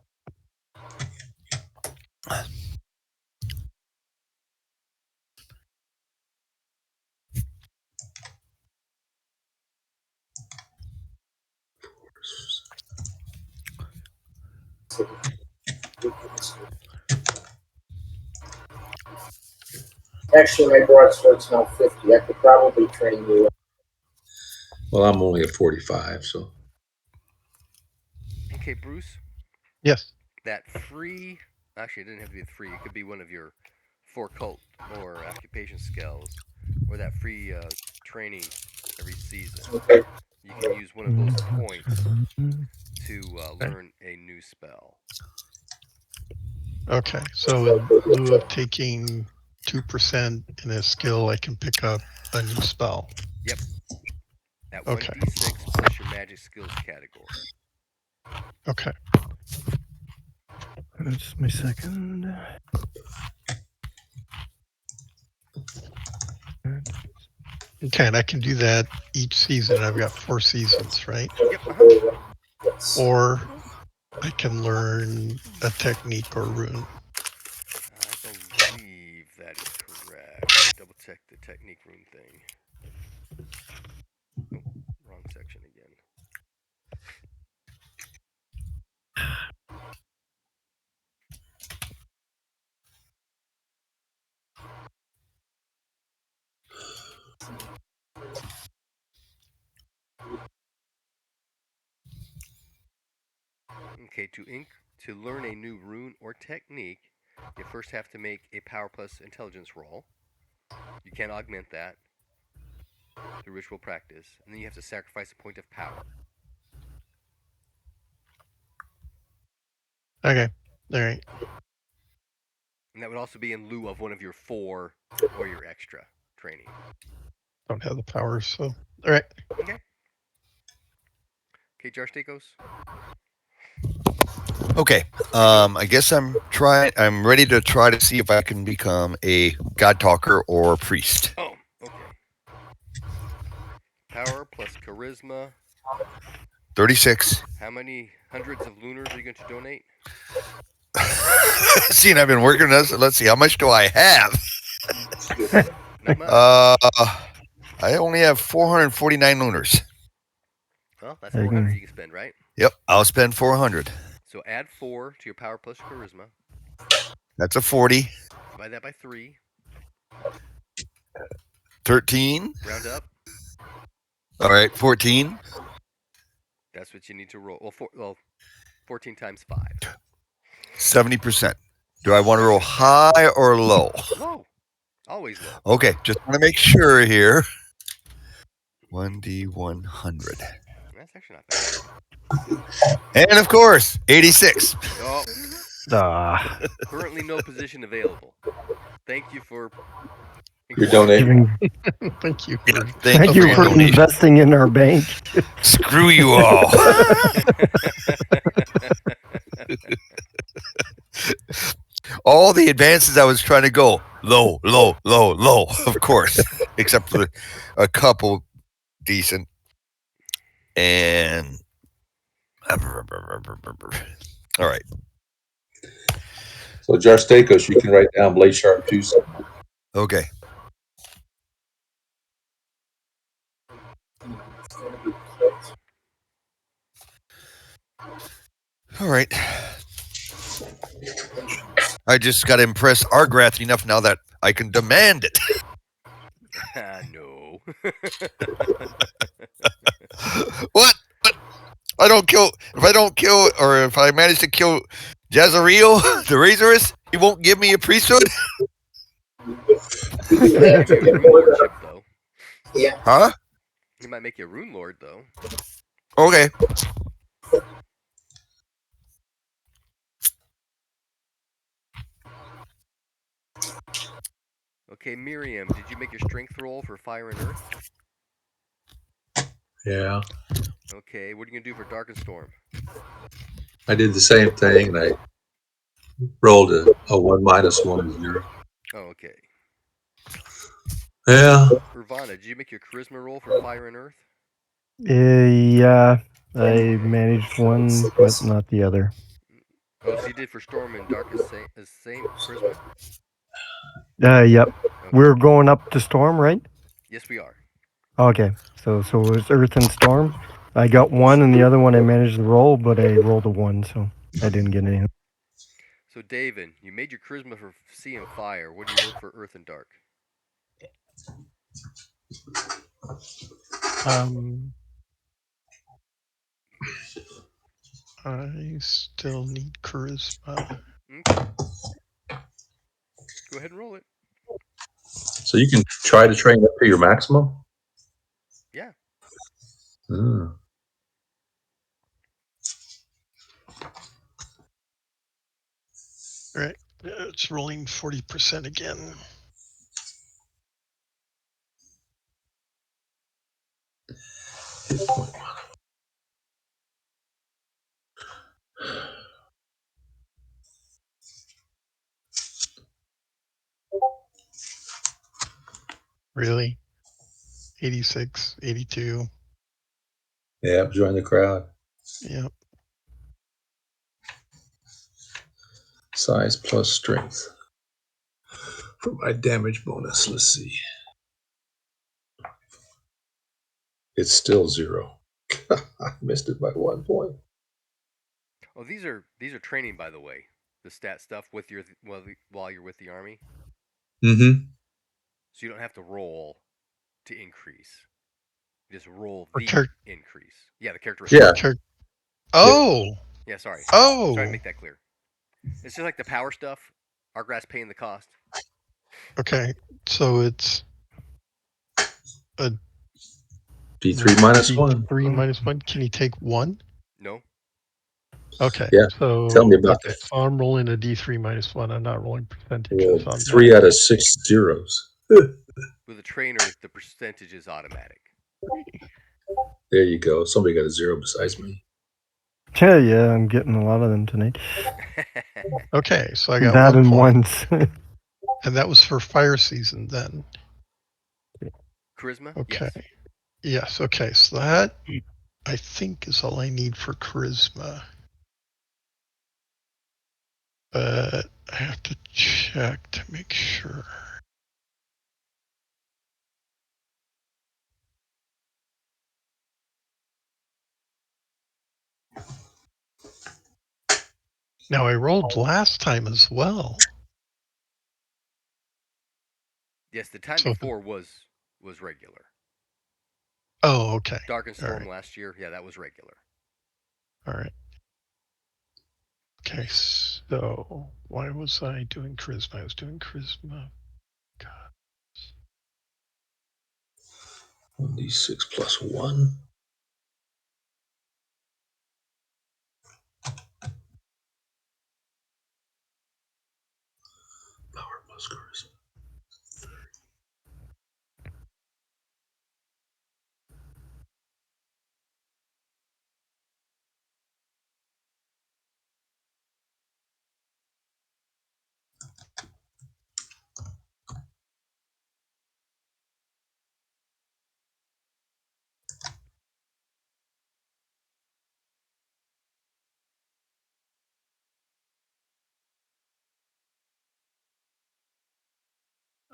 Actually, my broadsword's now 50. I could probably train you. Well, I'm only at 45, so. Okay, Bruce. Yes. That free. Actually, it didn't have to be free. It could be one of your 4 cult or occupation skills, or that free training every season. Okay. You can use one of those points to learn a new spell. Okay. So in lieu of taking 2% in a skill, I can pick up a new spell. Yep. At Okay. 1d6 plus your magic skills category. Okay. That's my second. Okay, and I can do that each season. I've got 4 seasons, right? Yep. Uh-huh. Or I can learn a technique or rune. I believe that is correct. Let me double check the technique rune thing. Oh, wrong section again. Okay, to learn a new rune or technique, you first have to make a power plus intelligence roll. You can augment that through ritual practice, and then you have to sacrifice a point of power. Okay. All right. And that would also be in lieu of one of your 4 or your extra training. Don't have the powers, so. All right. Okay. Okay, Jarstakos. Okay. I guess I'm ready to try to see if I can become a god talker or priest. Oh, okay. Power plus charisma. 36. How many hundreds of lunars are you going to donate? See, and I've been working on this. Let's see, how much do I have? Not much. I only have 449 lunars. Well, that's 400 you can spend, right? Yep, I'll spend 400. So add 4 to your power plus charisma. That's a 40. Divide that by 3. 13. Round up. All right, 14. That's what you need to roll. Well, 14 times 5. 70%. Do I want to roll high or low? Low. Always low. Okay, just want to make sure here. 1d100. That's actually not bad. And of course, 86. Oh. Currently no position available. Thank you for You're donating. Thank you. Yeah, Thank you for investing in our bank. Screw you all. All the advances I was trying to go low, low, low, low, of course, except for a couple decent. And all right. So Jarstakos, you can write down Blade Sharp 2. Okay. All right. I just got to impress Argrath enough now that I can demand it. No. What? I don't kill. If I don't kill, or if I manage to kill Jazariel, the Razorist, he won't give me a priesthood? Lordship, though. Yeah. Huh? He might make you a rune lord, though. Okay. Okay, Miriam, did you make your strength roll for fire and earth? Yeah. Okay, what are you gonna do for Dark and Storm? I did the same thing, and I rolled a 1 minus 1 0. Oh, okay. Yeah. Urvana, did you make your charisma roll for Fire and Earth? Yeah, I managed one, but not the other. Oh, so you did for Storm and Dark as same charisma? Yep. Okay. We're going up to Storm, right? Yes, we are. Okay. So it was Earth and Storm. I got one, and the other one I managed to roll, but I rolled a 1, so I didn't get anything. So, David, you made your charisma for Sea and Fire. What do you work for Earth and Dark? I still need charisma. Okay. Go ahead and roll it. So you can try to train up to your maximum? Yeah. Hmm. All right. It's rolling 40% again. Really? 86, 82. Yeah, join the crowd. Yep. Size plus strength. For my damage bonus, let's see. It's still 0. I missed it by 1 point. Oh, these are training, by the way. The stat stuff with your while you're with the army, Mm-hmm. so you don't have to roll to increase. You just roll For the char- increase. Yeah, the Yeah. characteristics. char- Yeah. oh, Yeah, sorry. Sorry to oh. make that clear. It's just like the power stuff. Our grass paying the cost. Okay. So it's a D3 minus 1. D3 minus 1. Can you take 1? No. Okay. Yeah. So Tell me about okay. that. So I'm rolling a D3 minus 1. I'm not rolling Well, percentages on 3 that. out of 6 zeros. With a trainer, the percentage is automatic. There you go. Somebody got a 0 besides me. Yeah, I'm getting a lot of them tonight. Okay. So I got That 1 and point. ones. And that was for fire season then. Charisma? Okay. Yes. Yes. Okay. So that I think is all I need for charisma. But I have to check to make sure. Now I rolled last time as well. Yes, the time So before was regular. oh, okay. Dark and All Storm right. last year, yeah, that was regular. All right. Okay, so why was I doing charisma? I was doing charisma. God. 1d6 plus 1. Power plus charisma.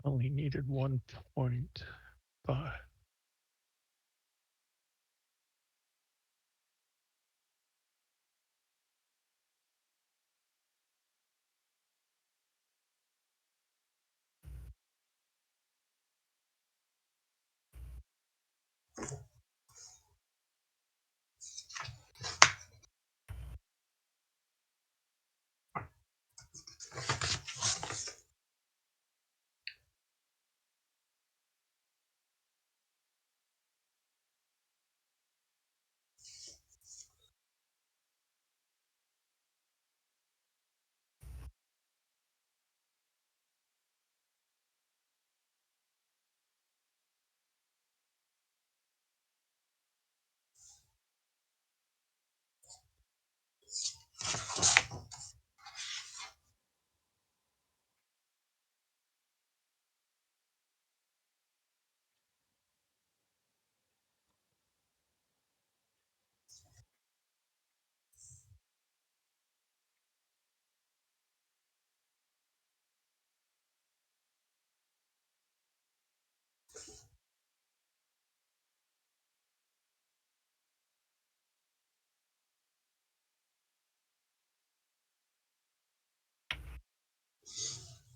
Only needed 1.5.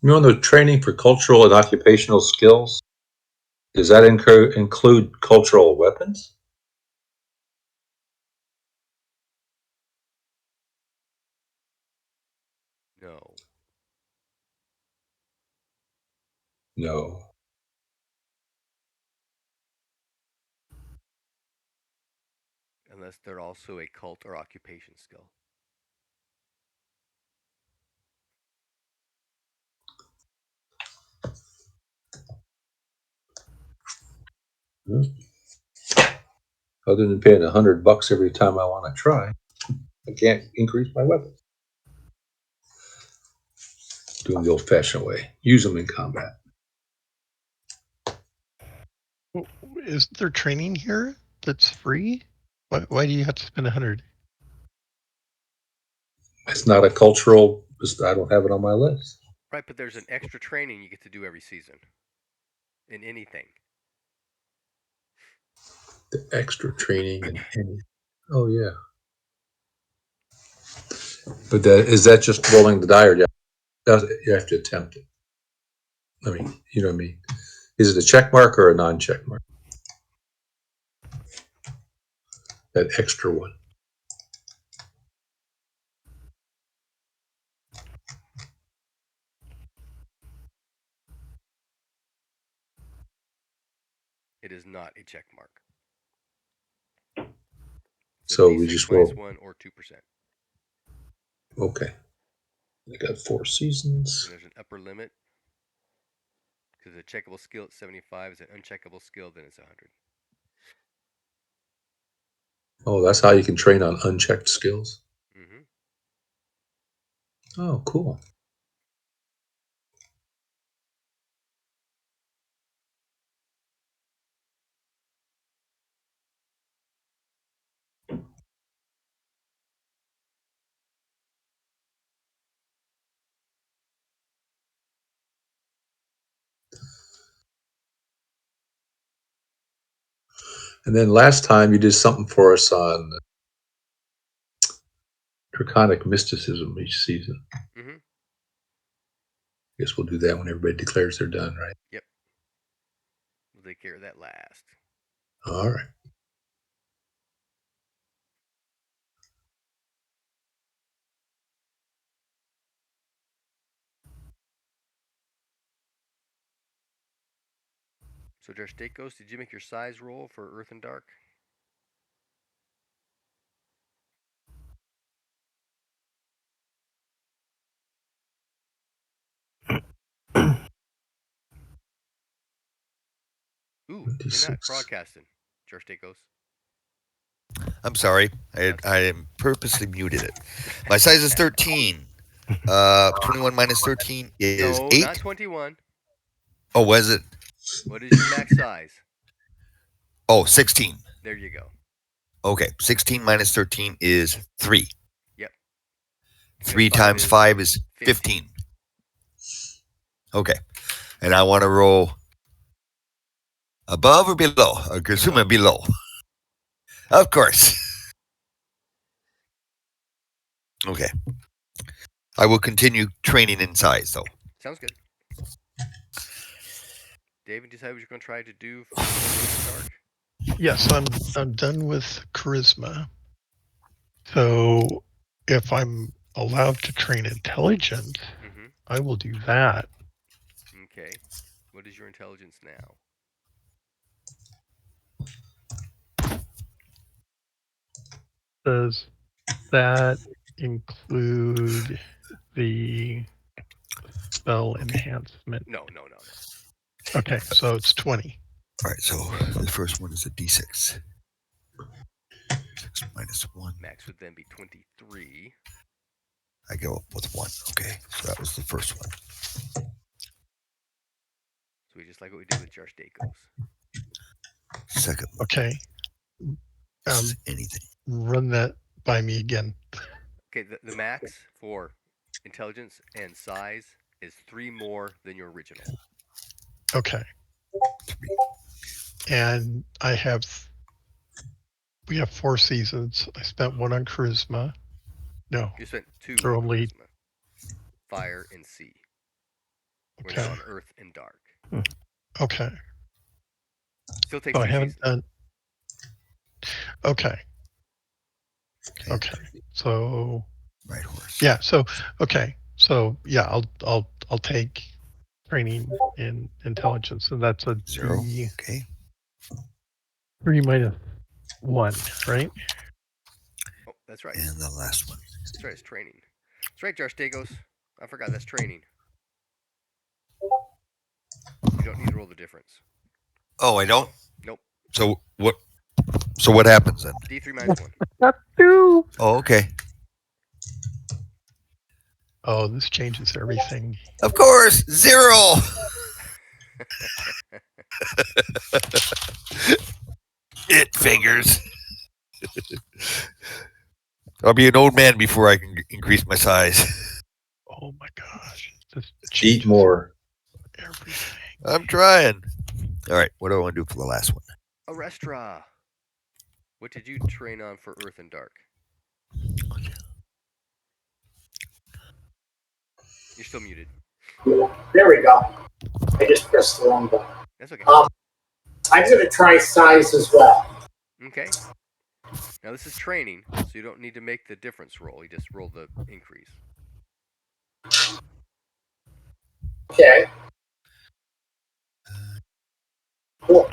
You know, the training for cultural and occupational skills, does that include cultural weapons? No. No. Unless they're also a cult or occupation skill. Hmm. Other than paying $100 every time I want to try, I can't increase my weapons. Do them the old-fashioned way. Use them in combat. Is there training here that's free? Why do you have to spend 100? It's not a cultural. I don't have it on my list. Right, but there's an extra training you get to do every season. In anything. The extra training and oh yeah. But is that just rolling the die, or you have to attempt it? I mean, you know what I mean? Is it a check mark or a non-check mark? That extra one. It is not a check mark. It's So a we D6 just minus roll. 1 or 2%. Okay. I got 4 seasons. And there's an upper limit. Because a checkable skill at 75 is an uncheckable skill, then it's 100. Oh, that's how you can train on unchecked skills. Mm-hmm. Oh, cool. And then last time you did something for us on draconic mysticism each season. Mm-hmm. Guess we'll do that when everybody declares they're done, right? Yep. We'll take care of that last. All right. So, Jarstakos, did you make your size roll for Earth and Dark? Ooh, you're not 26. broadcasting, Jarstakos. I'm sorry. I purposely muted it. My size is 13. 21 minus 13 is No, 8. not 21. Oh, was it? What is your max size? Oh, 16. There you go. Okay. 16 minus 13 is 3. Yep. 3 times 5 is 15. Okay. And I want to roll above or below? I assume below. Of course. Okay. I will continue training in size, though. Sounds good. David, decide what you're going to try to do for Earth and Dark? Yes, I'm done with charisma. So if I'm allowed to train intelligence, Mm-hmm. I will do that. Okay. What is your intelligence now? Does that include the spell enhancement? No. Okay, so it's 20. All right, so the first one is a d6. 6 minus 1. Max would then be 23. I go up with 1. Okay, so that was the first one. So we just like what we did with Jarstakos. Second one. Okay. Anything. Run that by me again. Okay, the max for intelligence and size is 3 more than your original. Okay. 3. And we have 4 seasons. I spent 1 on charisma. No. You spent 2 They're on only charisma. Fire and sea. We're now on Earth and Dark. Okay. Still takes So I two haven't seasons. done. Okay. Okay. So. Right horse. Yeah. So okay. So yeah, I'll take training in intelligence, and that's a 0. D Okay. 3 minus 1, right? Oh, that's right. And the last one. That's right. It's training. That's right, Josh Dagos. I forgot. That's training. You don't need to roll the difference. Oh, I don't. Nope. So what? So what happens then? D3 minus 1. That's 2. Oh, okay. Oh, this changes everything. Of course, 0. It figures. I'll be an old man before I can increase my size. Oh my gosh. This Eat changes more. everything. I'm trying. All right, what do I want to do for the last one? Arestra. What did you train on for Earth and Dark? You're still muted. There we go. I just pressed the wrong button. That's okay. I'm going to try size as well. Okay. Now this is training, so you don't need to make the difference roll. You just roll the increase. Okay. Cool.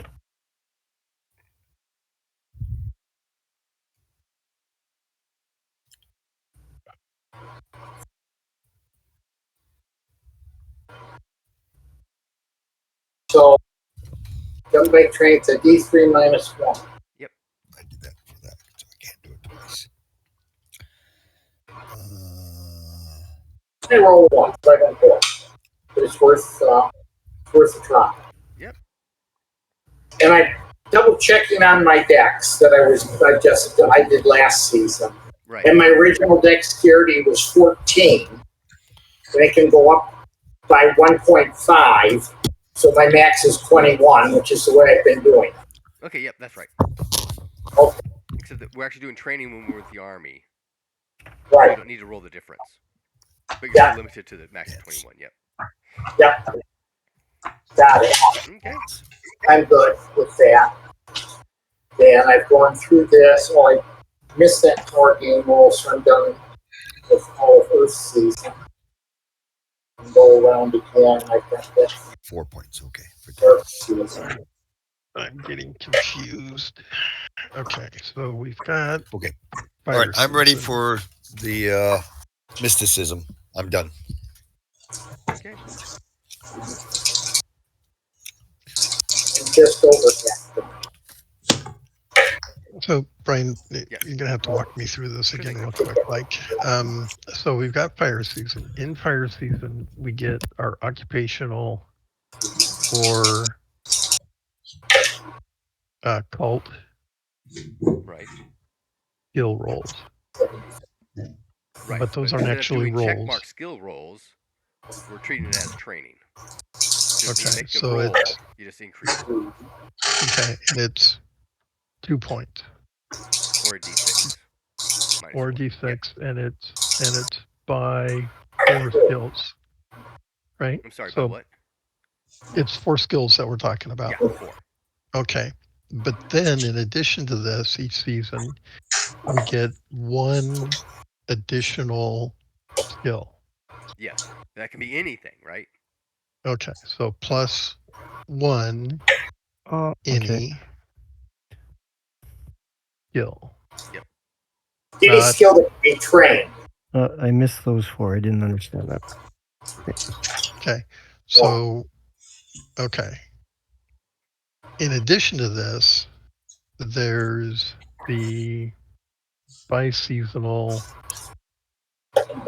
So, somebody trains a D3 minus 1. Yep. I did that for that, so I can't do it twice. I roll 1, so I don't go. But it's worth a try. Yep. And I double checking on my decks that I did last season. Right. And my original dexterity was 14. And it can go up by 1.5. So my max is 21, which is the way I've been doing. Okay, yep, that's right. Okay. Except that we're actually doing training when we're with the Army. Right. You don't need to roll the difference. But you're still limited to the max of 21, yep. Yep. Got it. Okay. I'm good with that. And I've gone through this. Oh, I missed that card game roll, so I'm done with all of Earth season. And go around again. I've got that 4 points, okay. Earth season. I'm getting confused. Okay, so we've got. Okay. All right, I'm ready for the mysticism. I'm done. Okay. Just over that. So, Brian, you're going to have to walk me through this again real quick. So we've got fire season. In fire season, we get our occupational or cult Right. skill rolls. Right. But those But aren't instead actually of doing rolls. checkmark skill rolls, we're treating it as training. Okay, make so roll, it's you just increase it. okay, and it's 2 points Or a D6. or -1. D6, Yep. and it's by 4 skills, right? I'm sorry, so by what? It's 4 skills that we're talking about. Yeah, 4. Okay, but then in addition to this, each season we get 1 additional skill. Yes. That can be anything, right? Okay, so plus 1 any skill. Yep. Any skill that can be trained. I missed those 4. I didn't understand that. Okay, so okay. In addition to this, there's the bi-seasonal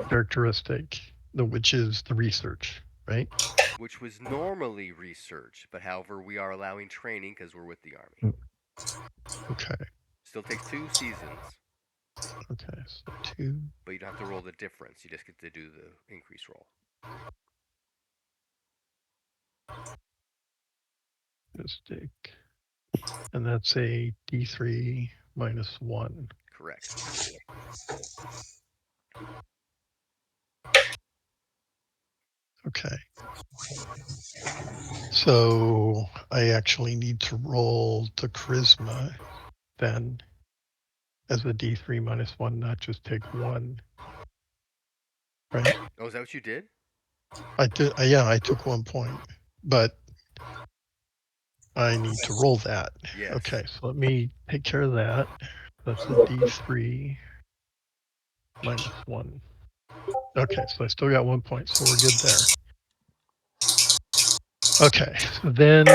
characteristic, which is the research, right? Which was normally research, but however, we are allowing training because we're with the Army. Okay. Still takes 2 seasons. Okay, so 2. But you don't have to roll the difference. You just get to do the increase roll. Stick. And that's a D3 minus 1. Correct. Okay. So I actually need to roll the charisma then as a D3 -1, not just take 1. Right? Oh, is that what you did? I did. Yeah, I took 1 point, but I need to roll that. Yes. Okay, so let me take care of that. That's a D3 -1. Okay, so I still got 1 point, so we're good there. Okay, so then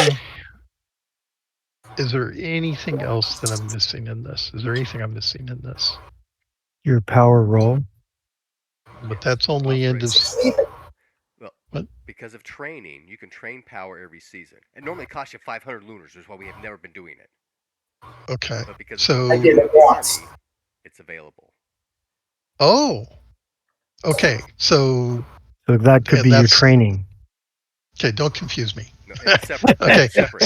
is there anything else that I'm missing in this? Is there anything I'm missing in this? Your power roll. But that's only end of. Well, What? because of training, you can train power every season. It normally costs you 500 lunars, which is why we have never been doing it. Okay. But because So. I did it once. It's available. Oh. Okay. So that could be your training. Okay, don't confuse me. No, it's separate. Okay, It's separate.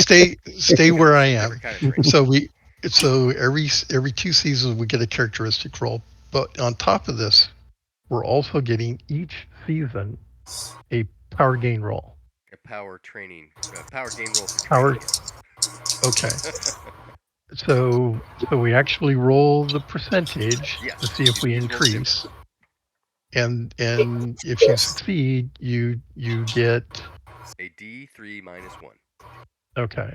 Stay where I am. Different kind of training. So every 2 seasons we get a characteristic roll, but on top of this, we're also getting each season a power gain roll. A power training, power gain roll for Power. training. Okay. So we actually roll the percentage to see if we increase, and if you succeed, you get a D3 -1. Okay,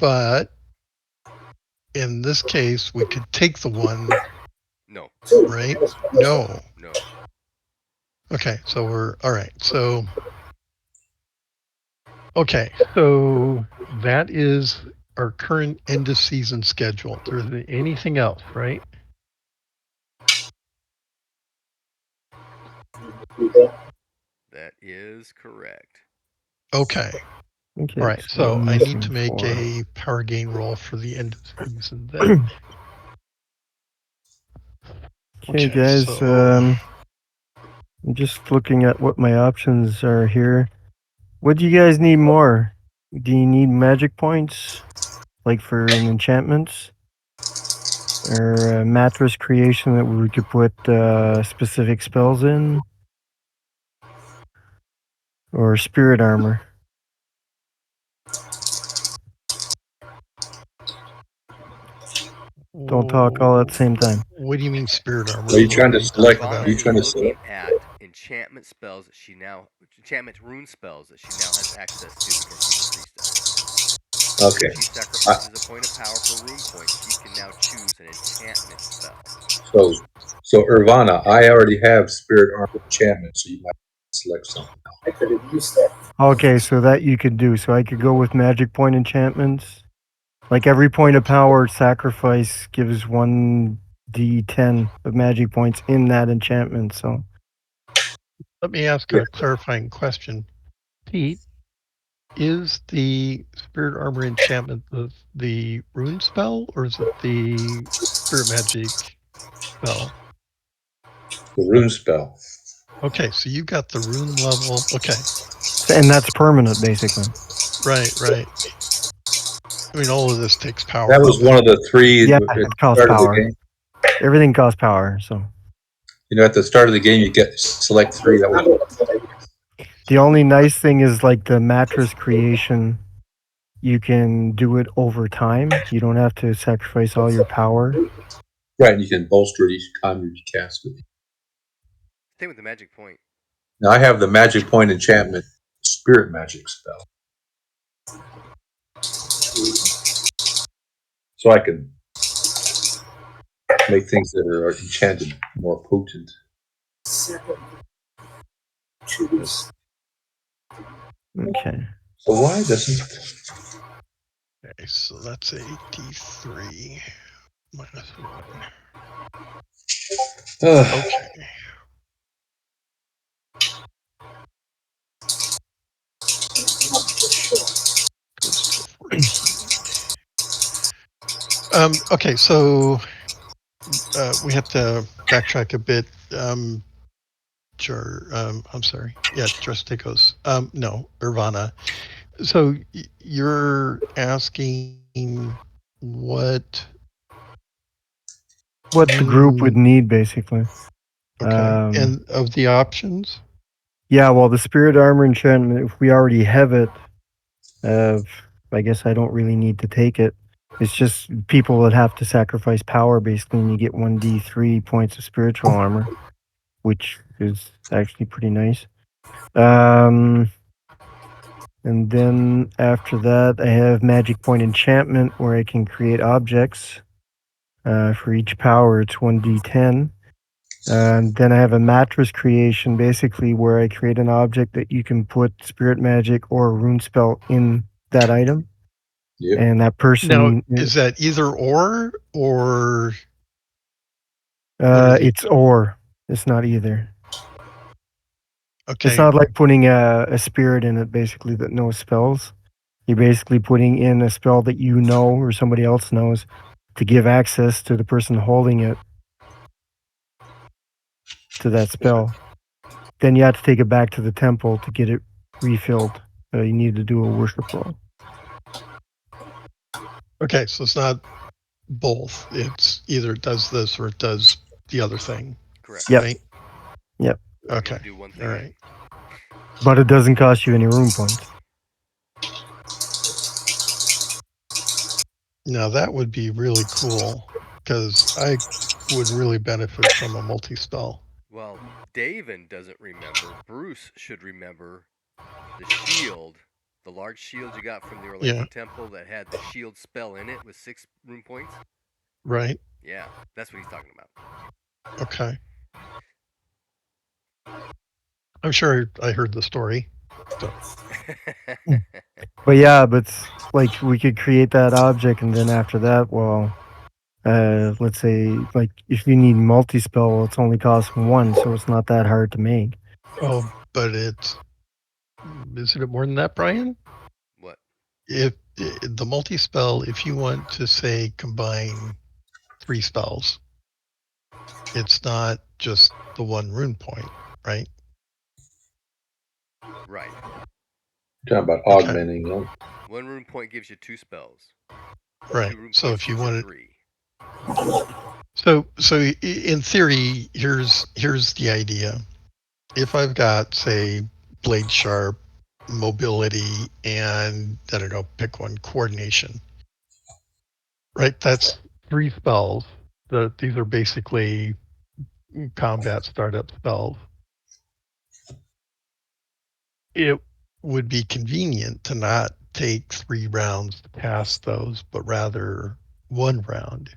but in this case, we could take the 1. No. Right? No. No. Okay, so we're all right. So okay, so that is our current end of season schedule. There isn't anything else, right? That is correct. Okay. Okay. All right. So I need to make a power gain roll for the end of season then. Okay, guys. So I'm just looking at what my options are here. What do you guys need more? Do you need magic points, like for an enchantments, or a mattress creation that we could put specific spells in, or spirit armor? Don't talk all at the same time. What do you mean spirit armor? Are you trying to select? Ivana Are you trying to is looking select? at enchantment spells that she now, enchantment rune spells that she now has access to because she's a priestess. Okay. If she sacrifices a point of power for rune points, she can now choose an enchantment spell. So Irvana, I already have spirit armor enchantment, so you might select something. I could have used that. Okay, so that you could do. So I could go with magic point enchantments. Like every point of power sacrifice gives 1d10 of magic points in that enchantment. So Let me ask a clarifying question. Pete, is the spirit armor enchantment the rune spell, or is it the spirit magic spell? The rune spell. Okay, so you got the rune level. Okay. And that's permanent, basically. Right. I mean, all of this takes power. That was one of the 3. Yeah, at it the costs start of the power. game. Everything costs power. So At the start of the game, you get select 3. That was the only nice thing is like the mattress creation. You can do it over time. You don't have to sacrifice all your power. right. And you can bolster it each time you cast it. Same with the magic point. Now I have the magic point enchantment spirit magic spell, so I can make things that are enchanted more potent. Okay. So why doesn't? Okay, so that's a D3 -1. Okay. Goes to 14. Okay, so we have to backtrack a bit. I'm sorry. Yeah, Drusticos. No, Irvana. So you're asking what the group would need, basically. Okay, and of the options? Yeah, well, the spirit armor enchantment, if we already have it, I guess I don't really need to take it. It's just people would have to sacrifice power basically, and you get 1d3 points of spiritual armor, which is actually pretty nice. And then after that, I have magic point enchantment where I can create objects. For each power, it's 1d10. And then I have a mattress creation, basically where I create an object that you can put spirit magic or a rune spell in that item. Yep. And that Now, person, is that either or it's or. It's not either. okay? It's not like putting a spirit in it, basically, that knows spells. You're basically putting in a spell that you know or somebody else knows to give access to the person holding it to that spell. Then you have to take it back to the temple to get it refilled. You need to do a worship roll. Okay, so it's not both. It's either it does this or it does the other thing. Correct. Yep. Right? Yep. You Okay. only do one thing. All right. But it doesn't cost you any room points. Now that would be really cool because I would really benefit from a multi-spell. Well, Daven doesn't remember. Bruce should remember the shield, the large shield you got from the Orlando Yeah. Temple that had the shield spell in it with 6 room points. Right? Yeah, that's what he's talking about. Okay. I'm sure I heard the story. So. But yeah, but like we could create that object, and then after that, well, let's say like if you need multi-spell, it's only costs 1, so it's not that hard to make. Oh, but isn't it more than that, Brian? What? If the multi-spell, if you want to say combine 3 spells, it's not just the 1 rune point, right? Right. You're talking about Okay. augmenting them. 1 rune point gives you 2 spells. Right. 2 rune So points if you gives you wanted, 3. so in theory, here's the idea. If I've got, say, blade sharp, mobility, and I don't know, pick one, coordination. Right, that's 3 spells. These are basically combat startup spells. It would be convenient to not take 3 rounds to cast those, but rather 1 round.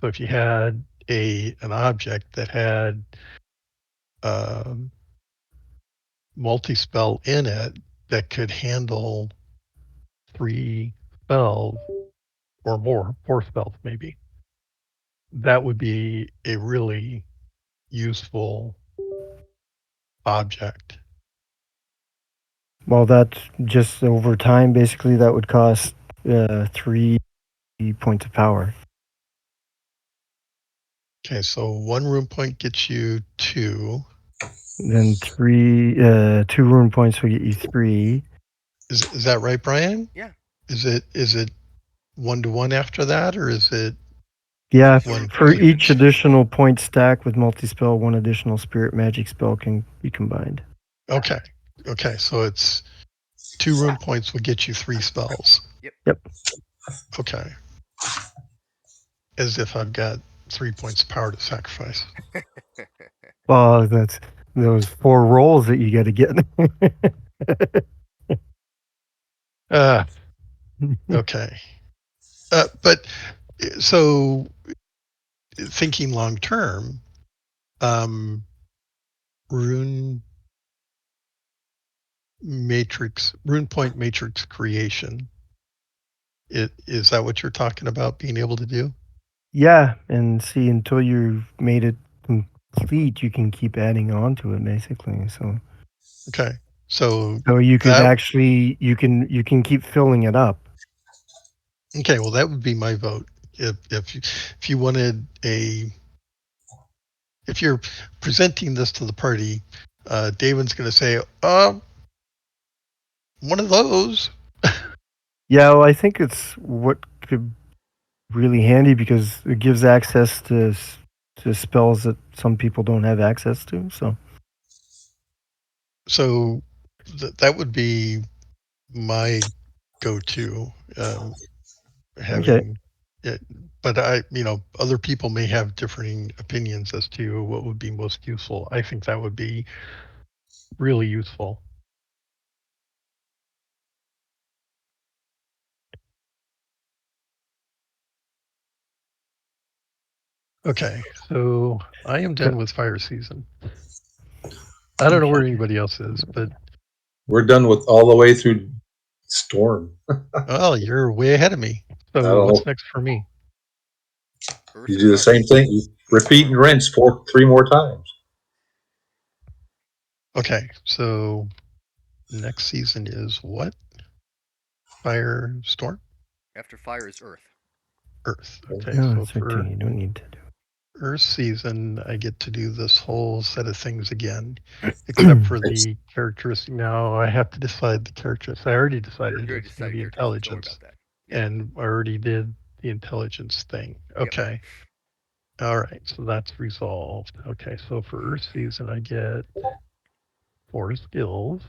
So if you had an object that had multi-spell in it that could handle 3 spells or more, 4 spells maybe, that would be a really useful object. Well, that's just over time. Basically, that would cost 3 points of power. Okay, so 1 rune point gets you 2. Then 2 rune points will get you 3. Is that right, Brian? Yeah. Is it 1-to-1 after that, or is it? Yeah, The rune for points give you each 3. additional point stack with multi-spell, 1 additional spirit magic spell can be combined. Okay. Okay, so it's 2 rune points will get you 3 spells. Yep. Okay. As if I've got 3 points of power to sacrifice. Well, that's those 4 rolls that you got to get. Okay. But so thinking long term, rune point matrix creation. Is that what you're talking about being able to do? Yeah, and see, until you've made it complete, you can keep adding on to it, basically. So Okay. So you could that, actually you can keep filling it up. okay, well that would be my vote. If you wanted if you're presenting this to the party, David's going to say, one of those. Yeah, well, I think it's what could really handy because it gives access to spells that some people don't have access to. So So that would be my go-to. Having it, but other people may have differing opinions as to what would be most useful. I think that would be really useful. Okay, so I am done with fire season. I don't know where anybody else is, but We're done with all the way through storm. well, you're way ahead of me. I So don't what's know. next for me? Earth You and do the fire. same thing. You And repeat and storm. rinse 3 more times. Okay, so next season is what? Fire, storm, After fire is earth. earth. Okay, No, so it's 13. for You don't need to do Earth season, I get to do this whole set of things again, except for It's, the characteristic. Now I have to decide the characteristic. I already decided You already it's going to decided be characteristics. Don't worry intelligence, about that. Yep. and I already did the intelligence thing. Okay. All right, so that's resolved. Okay, so for Earth season, I get 4 skills.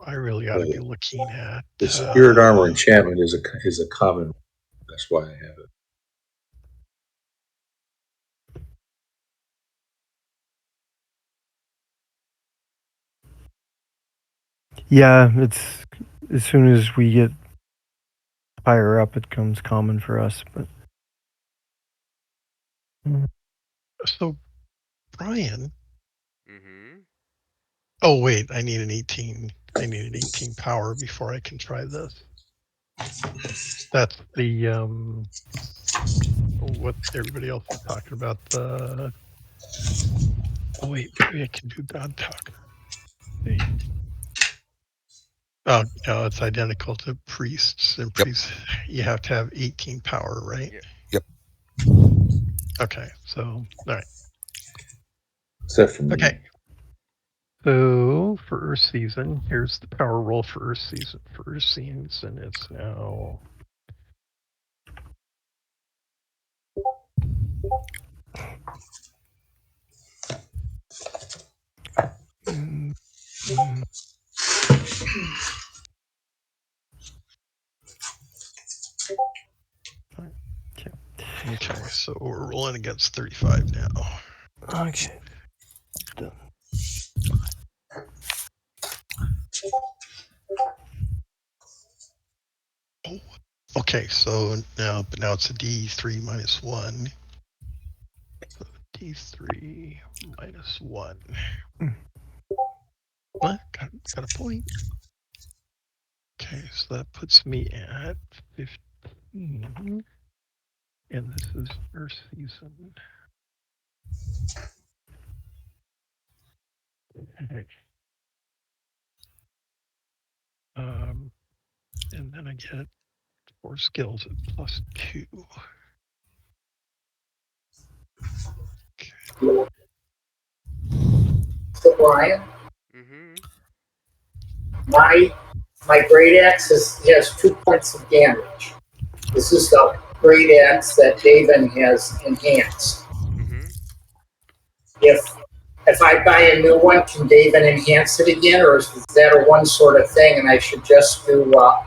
I really ought to be looking at the spirit armor enchantment is a common. That's why I have it. Yeah, it's as soon as we get higher up, it comes common for us. But So, Brian. Mm-hmm. Oh wait, I need an 18. I need an 18 power before I can try this. That's the what everybody else is talking about. The oh wait, maybe I can do God talk. Wait. Oh no, it's identical to priests. And priests, you have to have 18 power, right? Yep. Yep. Okay, so all right. Except for me. Okay. So for Earth season, here's the power roll for Earth season. For Earth season, it's now okay. So we're rolling against 35 now. okay. Oh, okay, so now it's a D3 minus 1. So D3 minus 1. What? Got a point. Okay, so that puts me at 15. And this is Earth season. Okay. And then I get 4 skills at +2. Okay. So Brian, Mm-hmm. my great axe has 2 points of damage. This is the great axe that David has enhanced. Mm-hmm. If I buy a new one, can David enhance it again, or is that a one sort of thing, and I should just do? I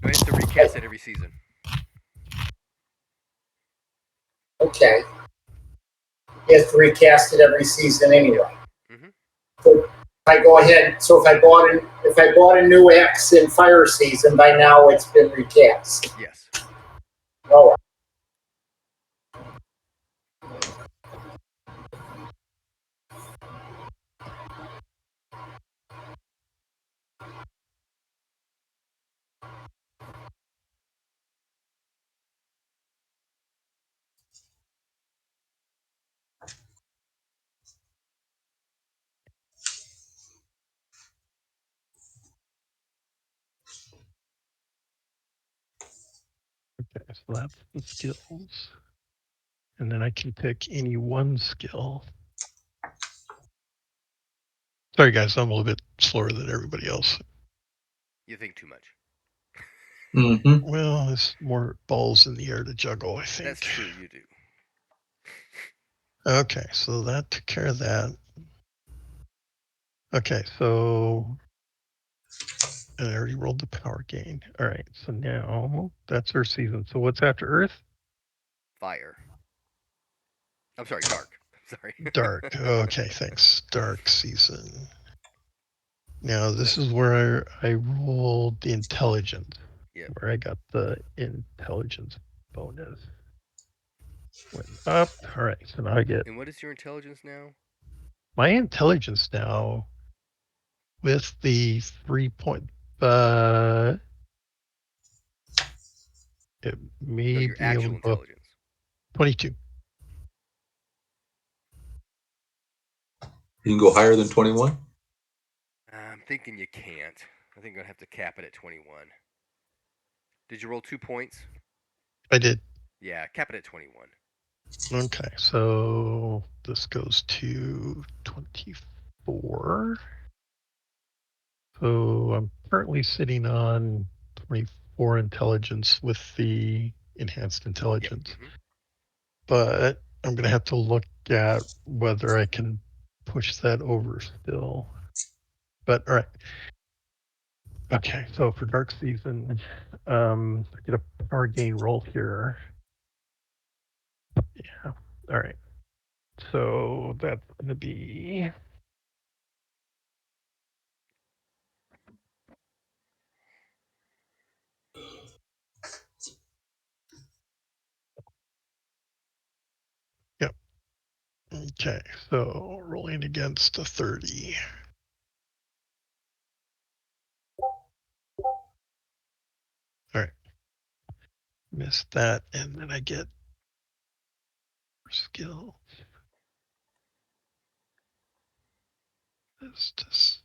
have to recast it every season. Okay, you have to recast it every season anyway. Mm-hmm. So if I go ahead, so if I bought a new axe in fire season, by now it's been recast. Yes. Oh, Okay, so that's the skills. And then I can pick any one skill. Sorry, guys, I'm a little bit slower than everybody else. You think too much. Mm-hmm. Well, it's more balls in the air to juggle, I think. That's true. You do. Okay, so that took care of that. Okay, so I already rolled the power gain. All right, so now that's Earth season. So what's after Earth? Fire. I'm sorry, dark. Sorry. Dark. Okay, thanks. Dark season. Now this is where I rolled the intelligence. Yep. Where I got the intelligence bonus. Went up. All right, so now I get And what is your intelligence now? my intelligence now with the 3 point. It may No, your be able actual to go up intelligence. 22. You can go higher than 21? I'm thinking you can't. I think I'm gonna have to cap it at 21. Did you roll 2 points? I did. Yeah, cap it at 21. Okay, so this goes to 24. So I'm currently sitting on 24 intelligence with the enhanced Yep. intelligence. Mm-hmm. But I'm going to have to look at whether I can push that over still. But all right. Okay, so for Dark Season, I get a power gain roll here. Yeah. All right. So that's going to be. Yep. Okay, so rolling against a 30. All right. Missed that, and then I get skill. This just.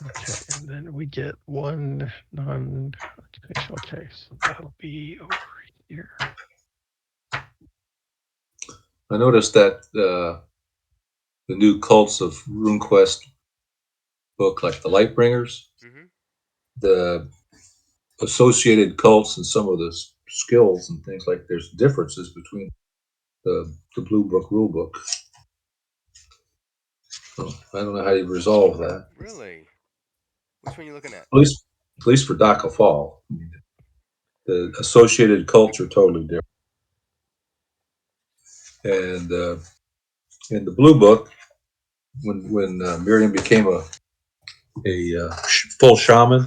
Okay, and then we get one non-occupation. Okay, so that'll be over here. I noticed that the new Cults of RuneQuest book, like the Lightbringers, Mm-hmm. the associated cults and some of the skills and things like there's differences between the Blue Book rule book. So I don't know how you resolve that. Really? Which one are you looking at? At least for Daka Fall. I mean, the associated cults are totally different. And in the Blue Book, when Miriam became a full shaman,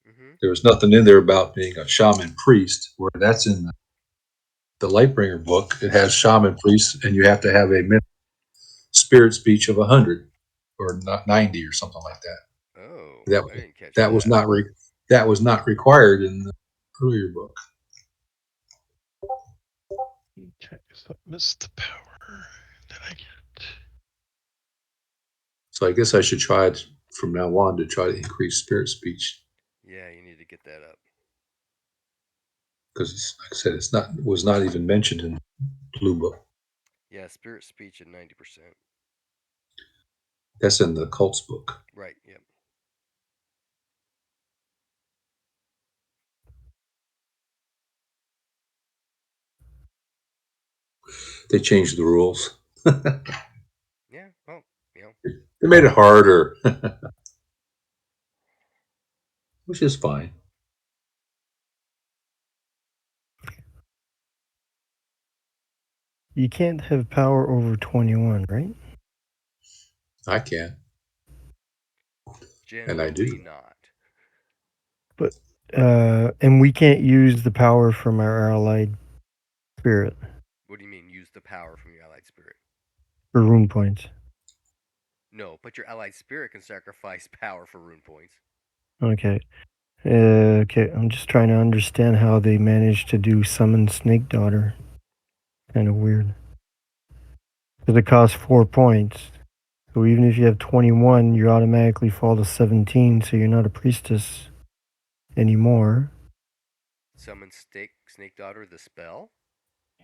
Mm-hmm. there was nothing in there about being a shaman priest. Where that's in the Lightbringer book, it has shaman priests, and you have to have a spirit speech of 100 or not 90 or something like that. Oh, That I didn't catch that was that. not that was not required in the earlier book. Okay, so I missed the power that I get. So I guess I should try it from now on to try to increase spirit speech Yeah, you need to get that up. because, like I said, it's not was not even mentioned in Blue Book. Yeah, spirit speech at 90%. That's in the cults book. Right. Yep. They changed the rules. Yeah. Well, you know. They made it harder, which is fine. You can't have power over 21, right? I can, and I Generally do. not. But and we can't use the power from our allied spirit What do you mean? Use the power from your allied spirit? for rune points. No, but your allied spirit can sacrifice power for rune points. Okay. Okay, I'm just trying to understand how they managed to do summon Snake Daughter. Kind of weird. Because it costs 4 points. So even if you have 21, you automatically fall to 17, so you're not a priestess anymore. Summon Snake Daughter the spell?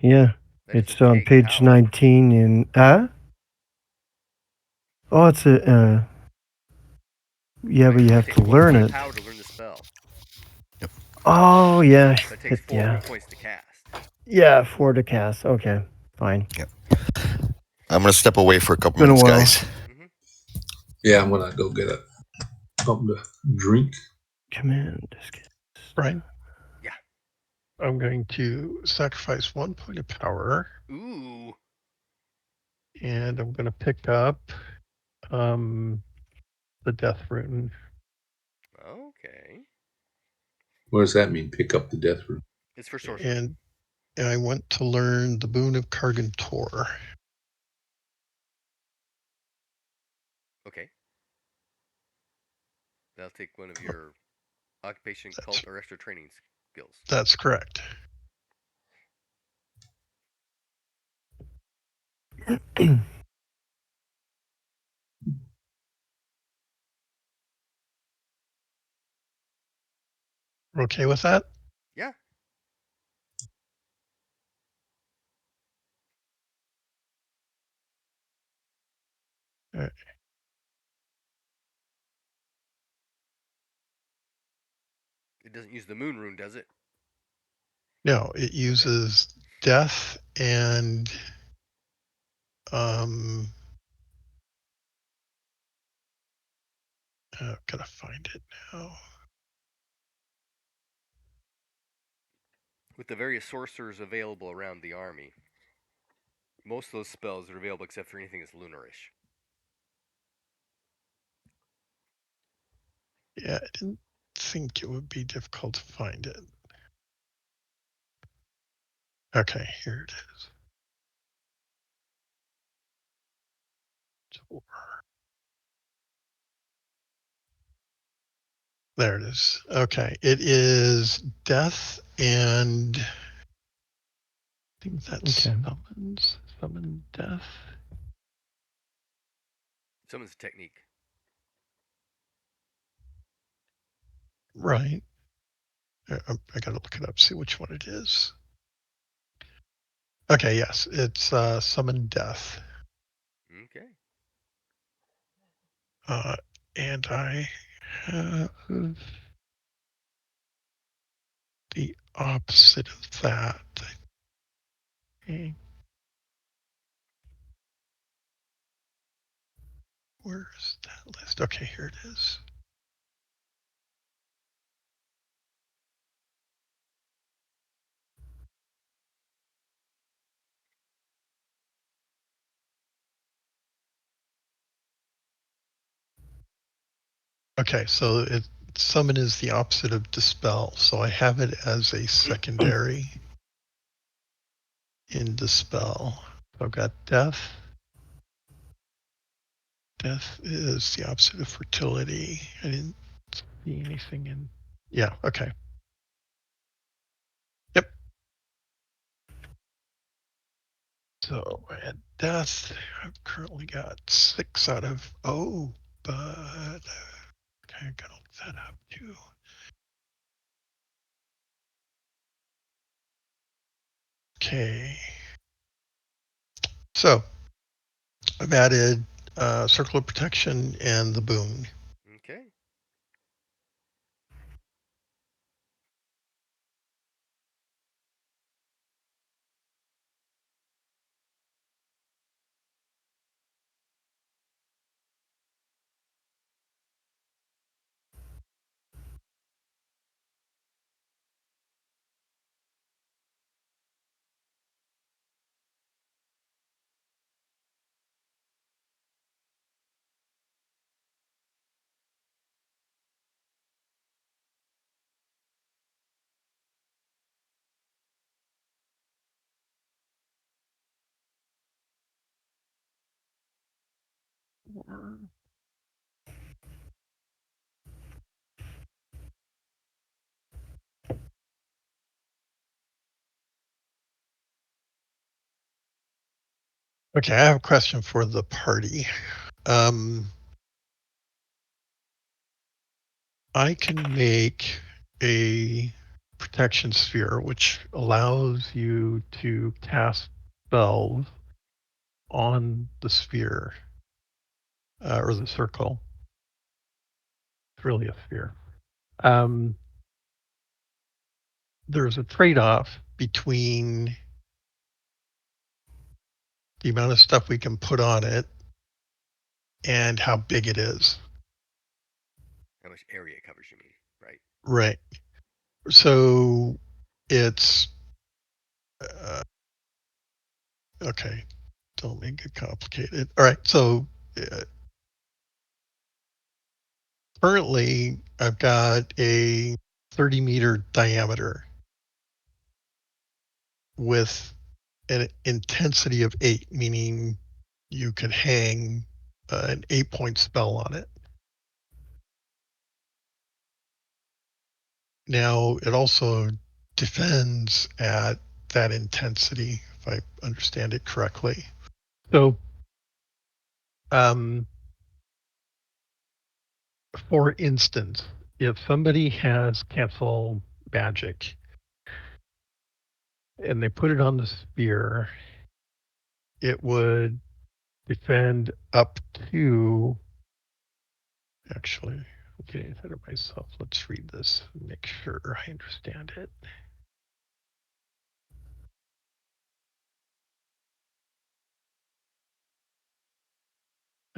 Yeah, That it's doesn't on take page power. 19 in... Oh, it's a... yeah, but you have to learn it. Power to learn the spell. Oh, yeah. But it takes 4 points to cast. Yeah, 4 to cast. Okay, fine. Yep. I'm going to step away for a couple Been a minutes, while. guys. Mm-hmm. Yeah, I'm gonna go get something to drink. Command. Brian? Yeah. I'm going to sacrifice 1 point of power. Ooh. And I'm going to pick up the death rune. Okay. What does that mean? Pick up the death rune. It's for sorcery. And I want to learn the boon of Cargantor. Okay. That'll take one of your occupation, cult, or extra training skills. That's correct. Okay with that? Yeah. All right. It doesn't use the moon rune, does it? No, it uses death and gotta find it now. With the various sorcerers available around the army, most of those spells are available except for anything that's lunarish. Yeah, I didn't think it would be difficult to find it. Okay, here it is. There it is. Okay, it is death and I think that's summon death. Summon's a technique. Right. I gotta look it up, see which one it is. Okay, yes, it's summon death. Okay. And I have the opposite of that. Okay. Where's that list? Okay, here it is. Okay, so summon is the opposite of dispel, so I have it as a secondary in dispel. So I've got death. Death is the opposite of fertility. I didn't see anything in. Yeah, okay. Yep. So I had death. I've currently got 6 out of but okay, I gotta look that up too. Okay. So I've added circle of protection and the boon. Okay. Okay, I have a question for the party. I can make a protection sphere which allows you to cast spells on the sphere or the circle. It's really a sphere. There's a trade-off between the amount of stuff we can put on it and how big it is. How much area it covers, you mean, right? Right. So it's okay. Don't make it complicated. All right. So currently, I've got a 30-meter diameter with an intensity of 8, meaning you could hang an 8-point spell on it. Now, it also defends at that intensity, if I understand it correctly. So, for instance, if somebody has cancel magic and they put it on the sphere, it would defend up to. Actually, I'm getting ahead of myself. Let's read this and make sure I understand it.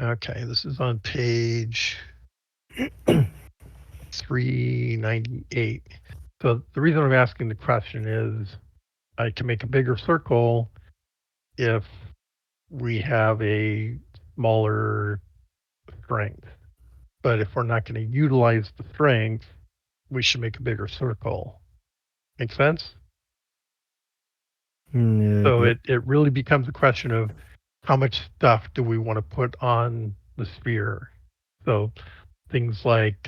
Okay, this is on page 398. So the reason I'm asking the question is I can make a bigger circle if we have a smaller strength. But if we're not going to utilize the strength, we should make a bigger circle. Make sense? Yeah, So it really becomes a question of how much stuff do we want to put on the sphere? So things like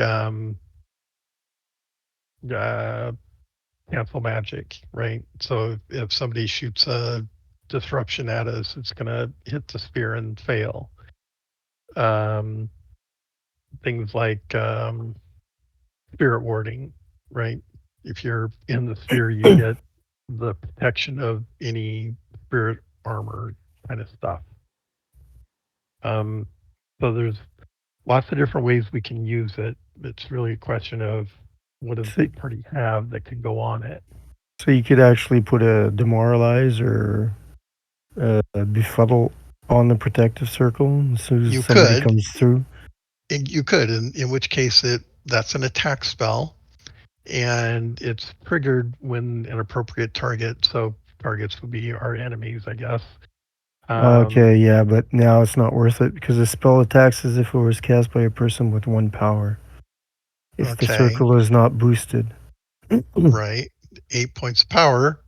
cancel magic, right? So if somebody shoots a disruption at us, it's going to hit the sphere and fail. Things like spirit warding, right? If you're in the sphere, you get the protection of any spirit armor kind of stuff. So there's lots of different ways we can use it. It's really a question of what does the party have that could go on it. So you could actually put a demoralize or a befuddle on the protective circle as soon as somebody comes through. You could, in which case that's an attack spell, and it's triggered when an appropriate target. So targets would be our enemies, I guess. Okay, yeah, but now it's not worth it because the spell attacks as if it was cast by a person with 1 power. If the circle is not boosted. Right. 8 points of power.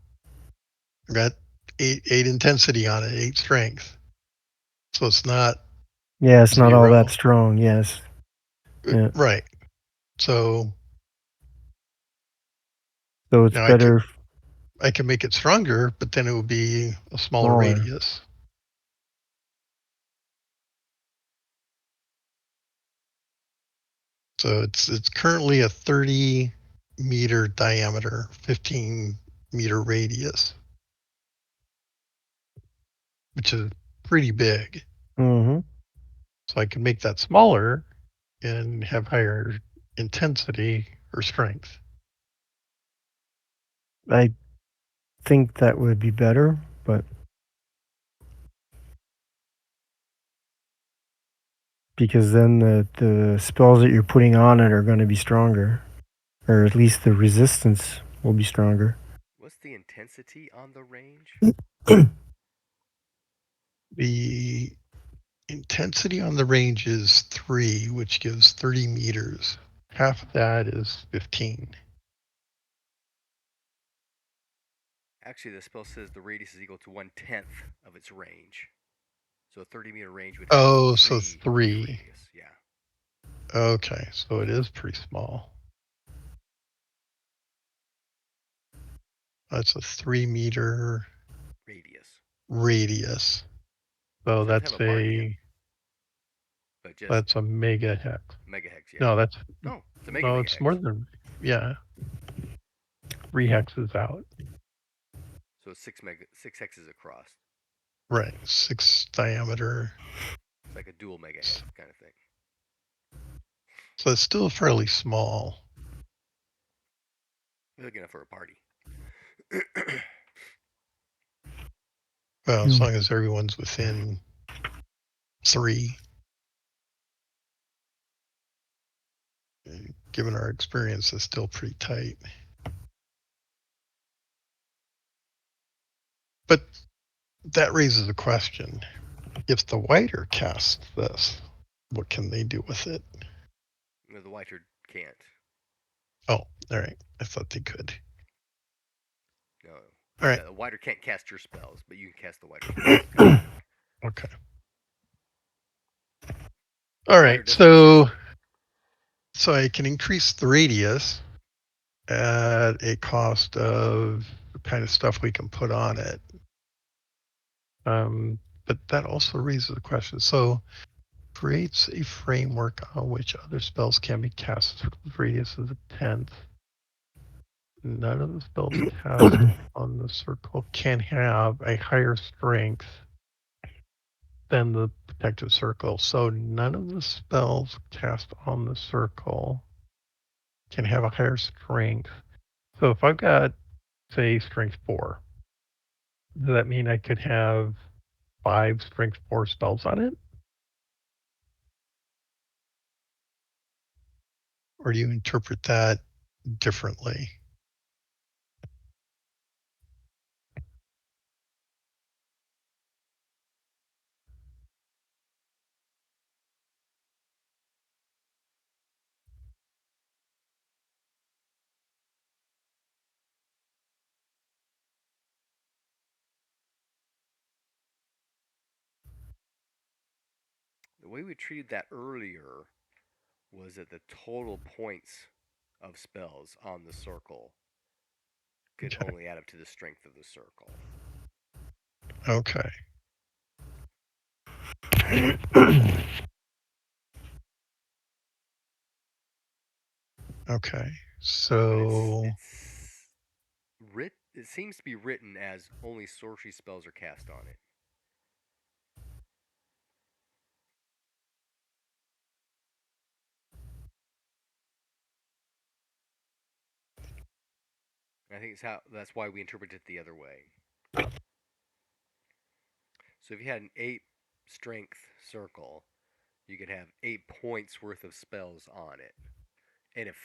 Got eight intensity on it, 8 strength. So it's not. Yeah, it's 0. not all that strong. Yes. Yeah. Right. So it's better. I can make it stronger, but then it would be a smaller radius. So it's currently a 30-meter diameter, 15-meter radius, which is pretty big. Mm-hmm. So I can make that smaller and have higher intensity or strength. I think that would be better, but because then the spells that you're putting on it are going to be stronger, or at least the resistance will be stronger. What's the intensity on the range? The intensity on the range is 3, which gives 30 meters. Half of that is 15. Actually, the spell says the radius is equal to 1/10 of its range. So a 30-meter range would have so 3 radius. Yeah. Okay, so it is pretty small. That's a 3-meter radius. So Doesn't that's have a bardian, but just that's a mega hex. mega hex. Yeah. No, that's No, it's a mega no, mega it's hex. more than 3 hexes out. So it's 6 hexes across. Right, 6 diameter. It's like a dual mega hex kind of thing. So it's still fairly small. Big enough for a party. Well, as long as everyone's within 3. Given our experience, it's still pretty tight. But that raises a question. If the whiter casts this, what can they do with it? No, the whiter can't. Oh, all right. I thought they could. No. All right. The whiter can't cast your spells, but you can cast the whiter spells. Okay. All right. So I can increase the radius at a cost of the kind of stuff we can put on it. But that also raises a question. So creates a framework on which other spells can be cast with radius of a 10th. None of the spells cast on the circle can have a higher strength than the protective circle. So none of the spells cast on the circle can have a higher strength. So if I've got, say, strength 4, does that mean I could have 5 strength 4 spells on it? Or do you interpret that differently? The way we treated that earlier was that the total points of spells on the circle could only add up to the strength of the circle. Okay. Okay. So it seems to be written as only sorcery spells are cast on it. I think that's why we interpret it the other way. So if you had an 8 strength circle, you could have 8 points worth of spells on it. And if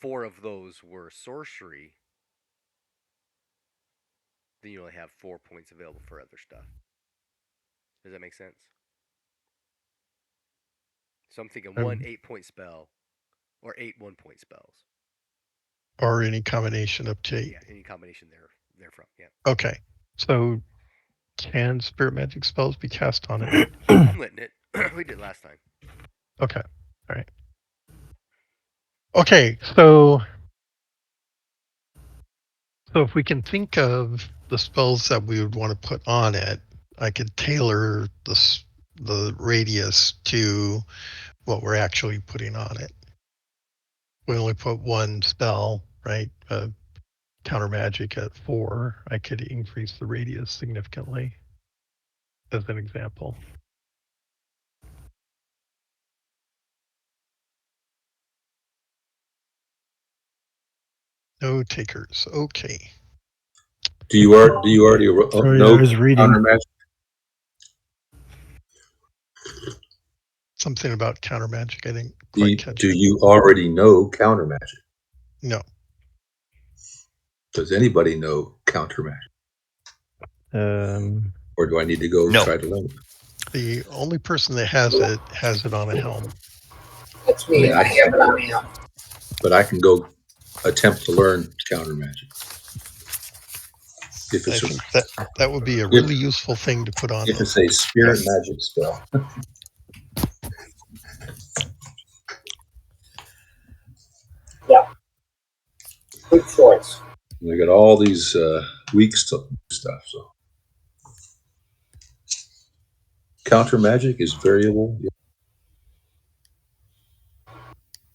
4 of those were sorcery, then you only have 4 points available for other stuff. Does that make sense? So I'm thinking 1 8-point spell or 8 1-point spells. Or any combination up to 8. Yeah, any combination therefrom. Yeah. Okay. So can spirit magic spells be cast on it? I'm letting it. We did last time. Okay. All right. Okay. So if we can think of the spells that we would want to put on it, I could tailor the radius to what we're actually putting on it. We only put one spell, right? Counter magic at 4. I could increase the radius significantly, as an example. No takers. Okay. Do you already Sorry, know I was reading. counter magic? Something about counter magic. I didn't quite catch Do it. you already know counter magic? No. Does anybody know counter magic? Or do I need to go try to learn it? The only person that has it on a helm. That's me. I have it on hand. But I can go attempt to learn counter magic. If I it's think that would be a really useful thing to put on. If it's a spirit magic spell. Yeah. Good choice. They got all these weak stuff. So Counter magic is variable.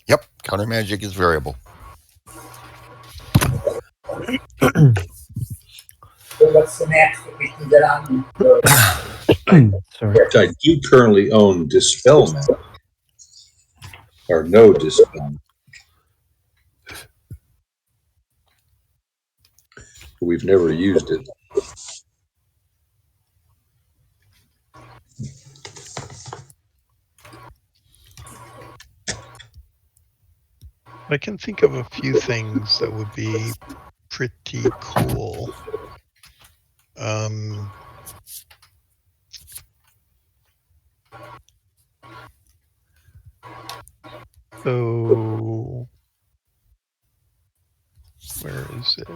Yep, counter magic is variable. So what's the max that we can get on? Sorry. I do currently own Dispel magic. Or no Dispel. We've never used it. I can think of a few things that would be pretty cool. So where is it?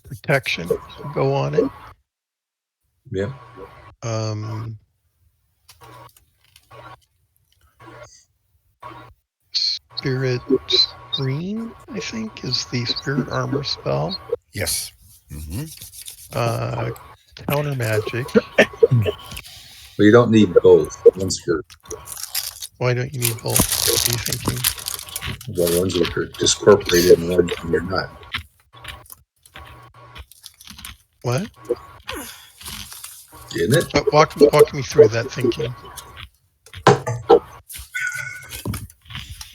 Protection will go on it. Yeah. Spirit Screen, I think, is the spirit armor spell. Yes. Counter magic. Well, you don't need both. One's for Why don't you need both? What are you thinking? well, one's that are discorporated and one's when you're not. What? Isn't it? Walk me through that thinking.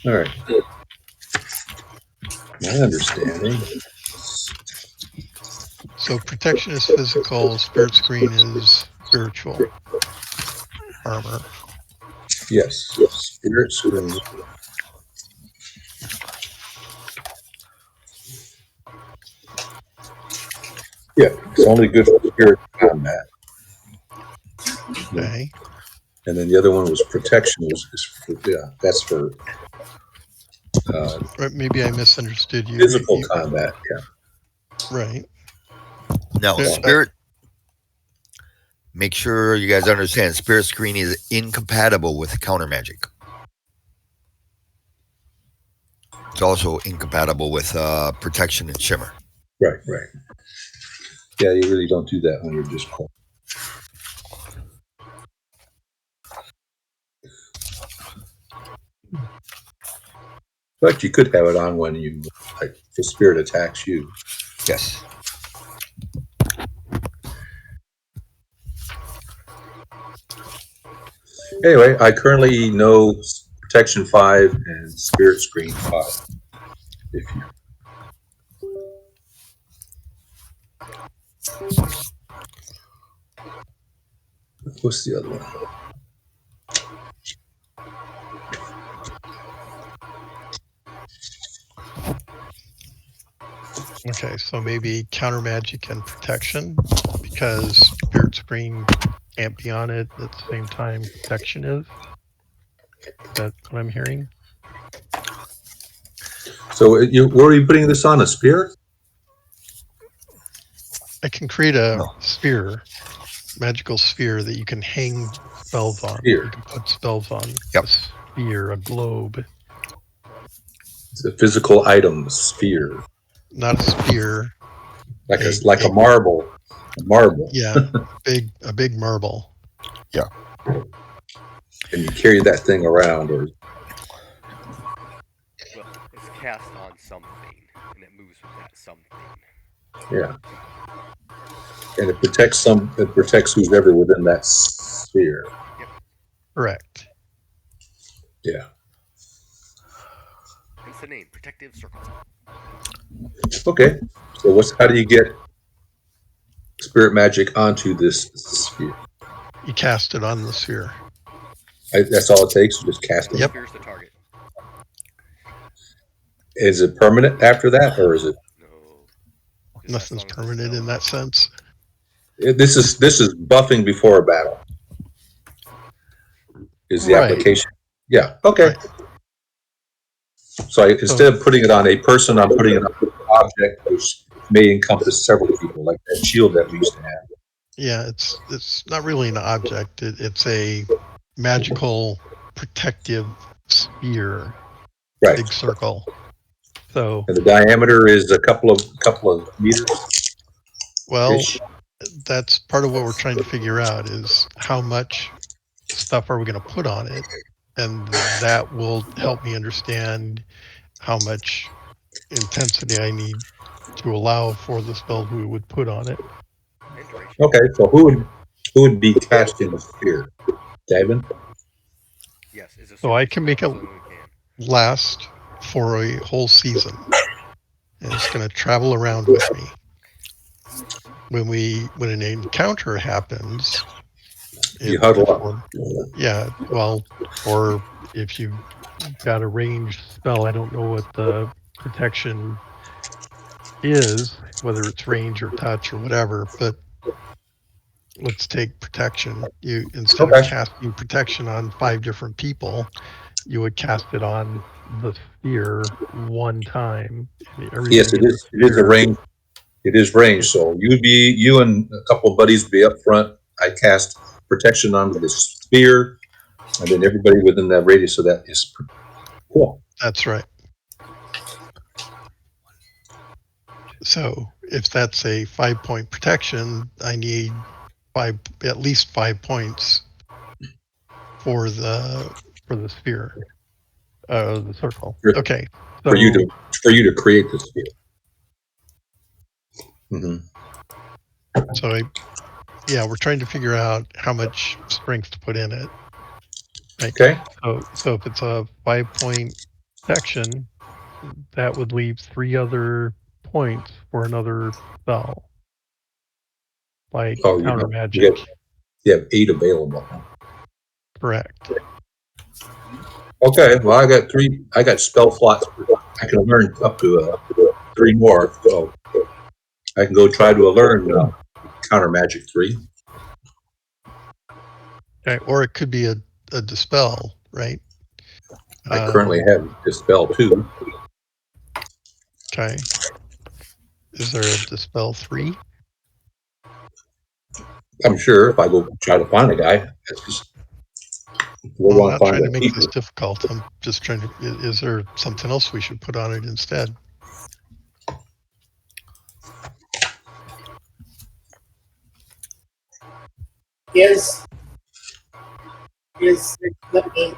All right. My understanding. So protection is physical, spirit screen is spiritual armor. Yes. Spirit screen. Yeah, it's only good for spirit combat. Okay. And then the other one was protection. That's for Or maybe I misunderstood you. physical combat. Yeah. Right. Now, Yeah, spirit. Make sure you guys understand. Spirit screen is incompatible with counter magic. It's also incompatible with protection and shimmer. Right. Yeah, you really don't do that when you're just cold. But you could have it on when you like the spirit attacks you. Yes. Anyway, I currently know protection 5 and spirit screen 5. If you what's the other one? Okay, so maybe counter magic and protection, because spirit screen can't be on it at the same time protection is. Is that what I'm hearing? So where are you putting this on? A spear? I can create a sphere, magical sphere that you can hang spells on. Sphere. You can put spells on. Yep. A sphere, a globe. It's a physical item, sphere. Not a spear. Like a marble. A marble. Yeah, a big marble. Yeah. And you carry that thing around, or Well, it's cast on something, and it moves with that something. yeah. And it protects who's ever within that sphere. Yep. Correct. Yeah. Hence the name, Protective Circle. Okay. So how do you get spirit magic onto this sphere? You cast it on the sphere. That's all it takes. You just cast it. Yep. Here's the target. Is it permanent after that, or is it? No. Nothing's permanent in that sense. This is buffing before a battle. Is the application? Yeah. Okay. Right. So instead of putting it on a person, I'm putting it on an object, which may encompass several people, like that shield that we used to have. Yeah, it's not really an object. It's a magical protective sphere, Right. big circle. So And the diameter is a couple of meters. well, Ish. that's part of what we're trying to figure out is how much stuff are we going to put on it, and that will help me understand how much intensity I need to allow for the spells we would put on it. And duration. Okay, so who would be casting the sphere? David? Yes, it's a So I certain can spell. make It's it the only one we can. last for a whole season, and it's going to travel around with me. When an encounter happens, You huddle up. or if you got a ranged spell, I don't know what the protection is, whether it's range or touch or whatever, but let's take protection. You, instead of Okay. casting protection on 5 different people, you would cast it on the sphere one time, and Yes, everybody it in the is. It is a sphere. range. It is range. So you and a couple of buddies be up front. I cast protection onto the sphere, and then everybody within that radius of that is cool. That's right. So if that's a 5-point protection, I need at least 5 points for the sphere, the circle. For- Okay, for you so to create the sphere. Mm-hmm. so we're trying to figure out how much strength to put in it. Right. Okay. So if it's a 5-point protection, that would leave 3 other points for another spell, like Oh, counter you magic. have 8 available. Correct. Okay. Well, I got 3. I got spell slots. I can learn up to 3 more. So I can go try to learn counter magic 3. Okay, or it could be a dispel, right? I currently have dispel 2. Okay. Is there a dispel 3? I'm sure if I go try to find a guy, that's just we'll Well, I'm want to not find trying to a make this keeper. difficult. I'm just trying to. Is there something else we should put on it instead? Is let me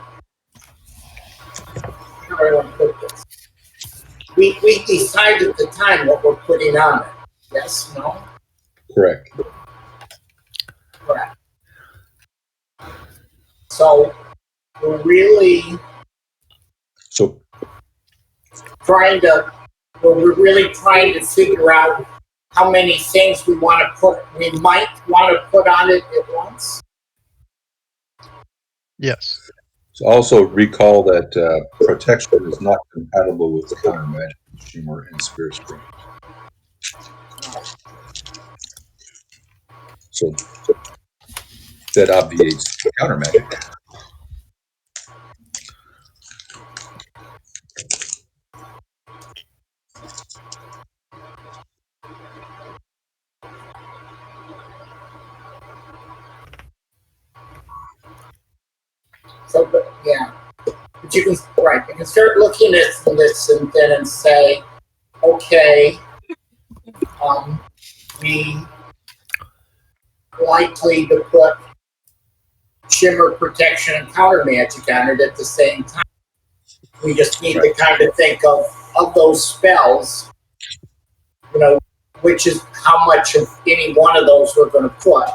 how do I want to put this? We decide at the time what we're putting on it. Yes, no? Correct. Correct. So we're really So we're really trying to figure out how many things we might want to put on it at once. Yes. So also recall that protection is not compatible with counter magic, humor, and spirit screen. So that obviates counter magic. So, but you can start looking at this and then say, okay, we likely to put shimmer protection and counter magic on it at the same time. We just need to kind of think of those spells, which is how much of any one of those we're going to put,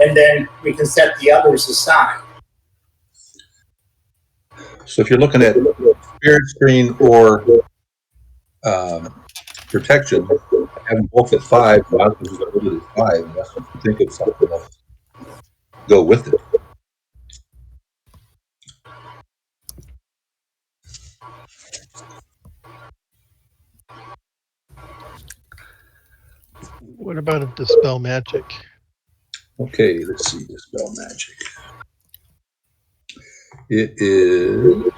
and then we can set the others aside. So if you're looking at spirit screen or protection, having both at 5, rather than just go to the 5, unless you think of something else, go with it. What about a dispel magic? Okay, let's see, dispel magic. It is.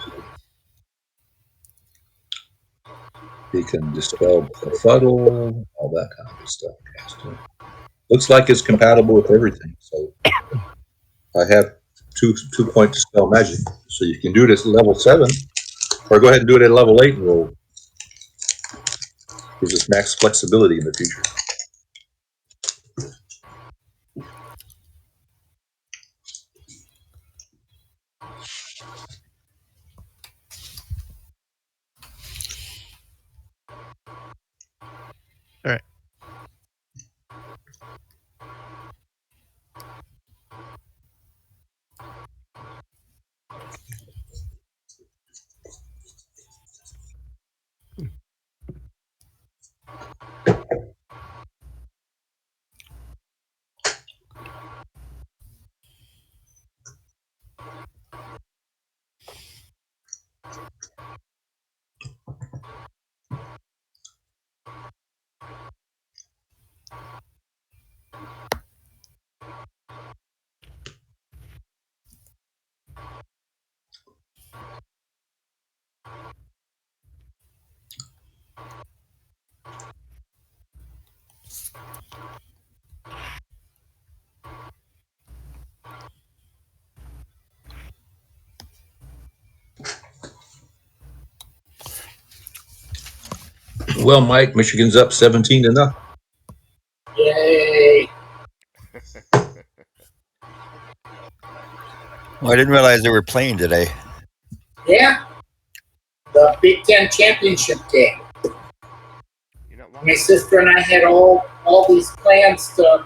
You can dispel befuddle, all that kind of stuff. Looks like it's compatible with everything. So I have 2-point dispel magic. So you can do it at level 7, or go ahead and do it at level 8 and roll. Gives us max flexibility in the future. All right. Well, Mike, Michigan's up 17-0. Yay! Well, I didn't realize they were playing today. Yeah, the Big Ten championship game. You're not My watching? sister and I had all these plans to,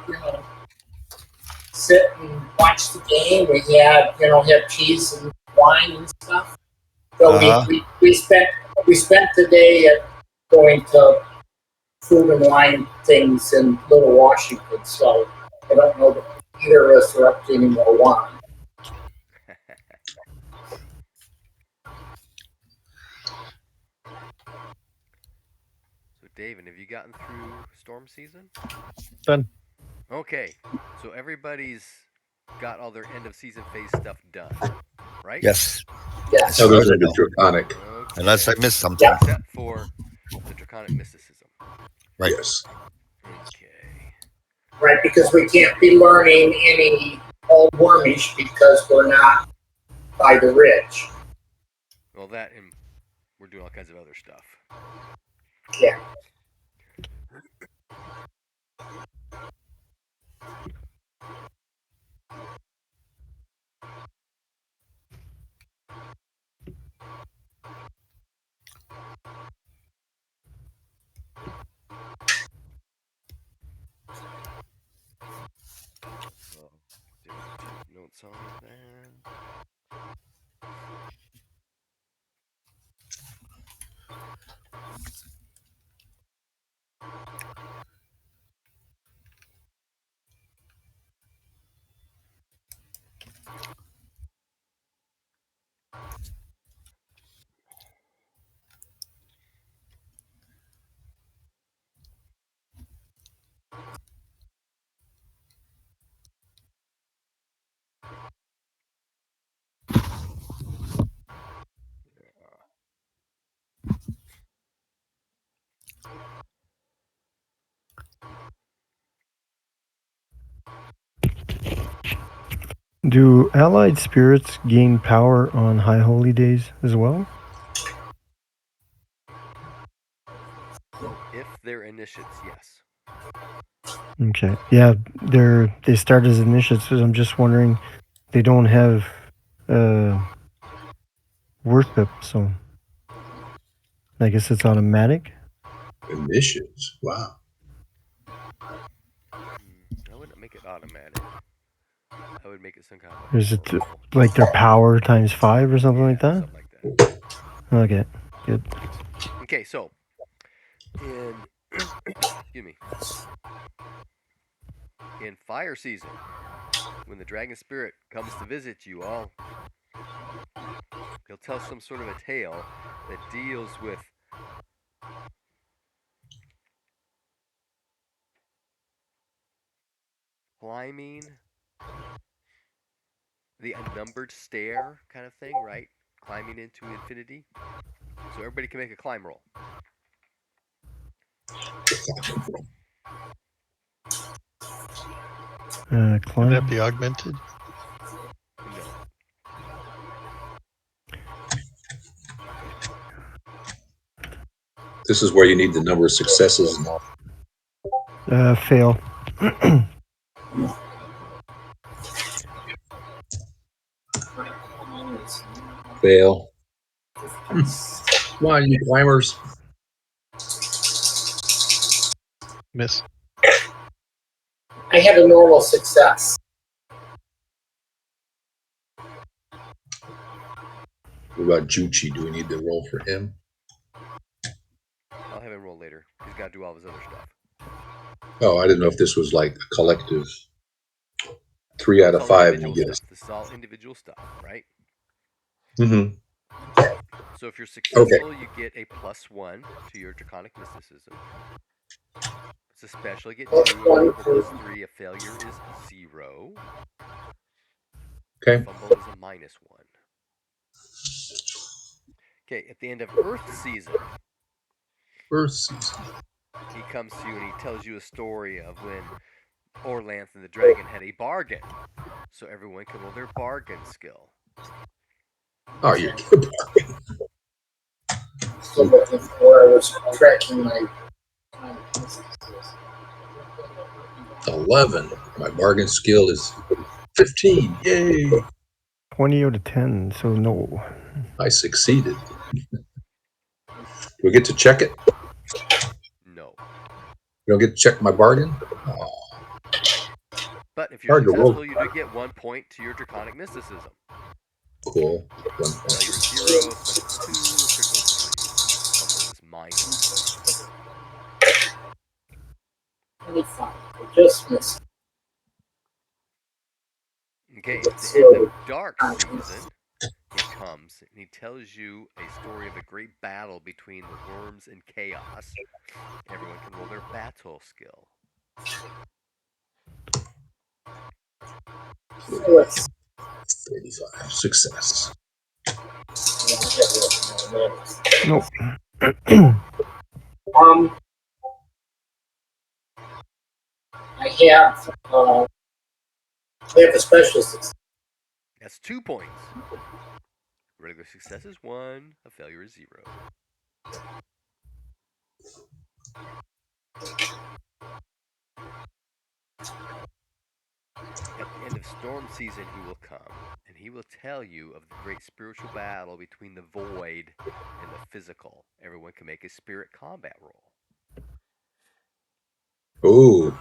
sit and watch the game. We had, have cheese and wine and stuff. So we spent the day at going to food and wine things in Little Washington. So I don't know that either of us are up to any more wine. So, David, have you gotten through storm season? Done. Okay, so everybody's got all their end of season phase stuff done, right? Yes. Yes. Other than the Draconic. Okay. Unless I missed something. Yeah. Except for the Draconic Mysticism. Right. Yes. Okay. Right, because we can't be learning any old Wormish because we're not by the ridge. Well, that and we're doing all kinds of other stuff. Yeah. So, take notes on that. Do allied spirits gain power on high holy days as well? If they're initiates, yes. Okay. Yeah, they start as initiates. I'm just wondering, they don't have worship, so I guess it's automatic. Initiates. Wow. I wouldn't make it automatic. I would make it some kind of Or is it roll. like their power times 5 or something like that? Something like that. Okay, good. Okay, so in excuse me. In fire season, when the dragon spirit comes to visit you all, he'll tell some sort of a tale that deals with climbing the unnumbered stair kind of thing, right? Climbing into infinity. So everybody can make a climb roll. Can Climb. that be augmented? No. This is where you need the number of successes. Fail. Fail. Come on, you climbers. Miss. I had a normal success. What about Juchi? Do we need to roll for him? I'll have him roll later. He's got to do all of his other stuff. Oh, I didn't know if this was like a collective 3 out It's of all 5 and you individual get stuff. This is all individual stuff, right? Mm-hmm. So if you're successful, you get a +1 to your draconic mysticism. It's a special, you get 2. A critical +3. A failure is 0. Okay. Fumble is a -1. Okay, at the end of Earth season, First season. he comes to you and he tells you a story of when Orlanth and the dragon had a bargain. So everyone can roll their bargain skill. Oh, you're So looking for, I was tracking my 11. My bargain skill is 15. Yay! 20 out of 10, so no. I succeeded. Do we get to check it? No. You don't get to check my bargain? Oh, But if you're hard to roll. successful, you do get 1 point to your draconic mysticism. Cool. 1 Failure point. is 0, special is 2, critical is 3. Fumble is -1. 25. I just missed. Okay, at the end of dark season, he comes and he tells you a story of a great battle between the worms and chaos. Everyone can roll their battle skill. Let's 35. Success. Nope. I have a special success. That's 2 points. Regular success is 1, a failure is 0. At the end of storm season, he will come, and he will tell you of the great spiritual battle between the void and the physical. Everyone can make a spirit combat roll. Ooh.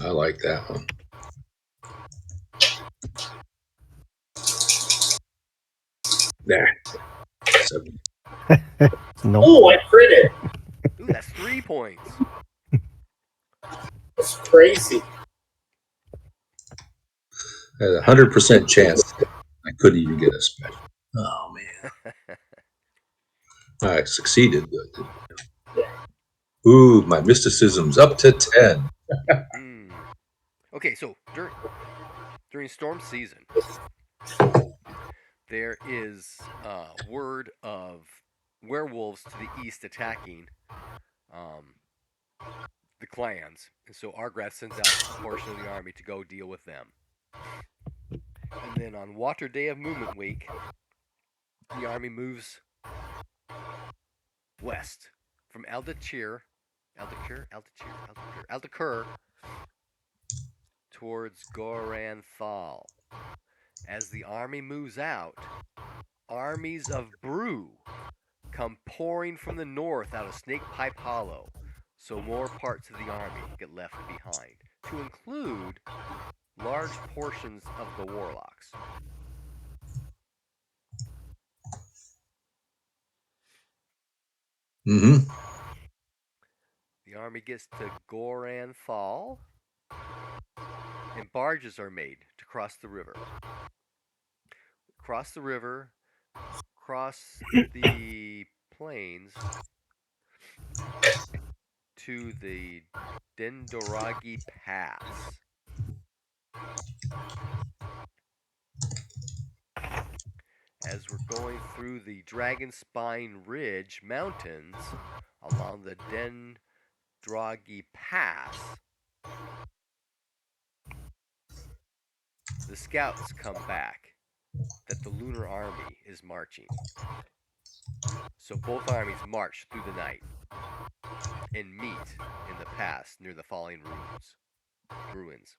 I like that one. Nah. 7. Nope. Oh, I critted. Ooh, that's 3 points. It's crazy. I had a 100% chance I couldn't even get a special. Oh, man. I succeeded. Ooh, my mysticism's up to 10. Okay, so during storm season, there is word of werewolves to the east attacking the clans, and so Argrath sends out a portion of the army to go deal with them. And then on Water Day of Movement Week, the army moves west from Aldacir towards Goranthal. As the army moves out, armies of brew come pouring from the north out of Snakepipe Hollow, so more parts of the army get left behind, to include large portions of the warlocks. Mm-hmm. The army gets to Goranthal, and barges are made to cross the river. Cross the river, cross the plains to the Dendoragi Pass. As we're going through the Dragonspine Ridge Mountains along the Dendragi Pass, the scouts come back that the Lunar Army is marching. So both armies march through the night and meet in the pass near the falling ruins.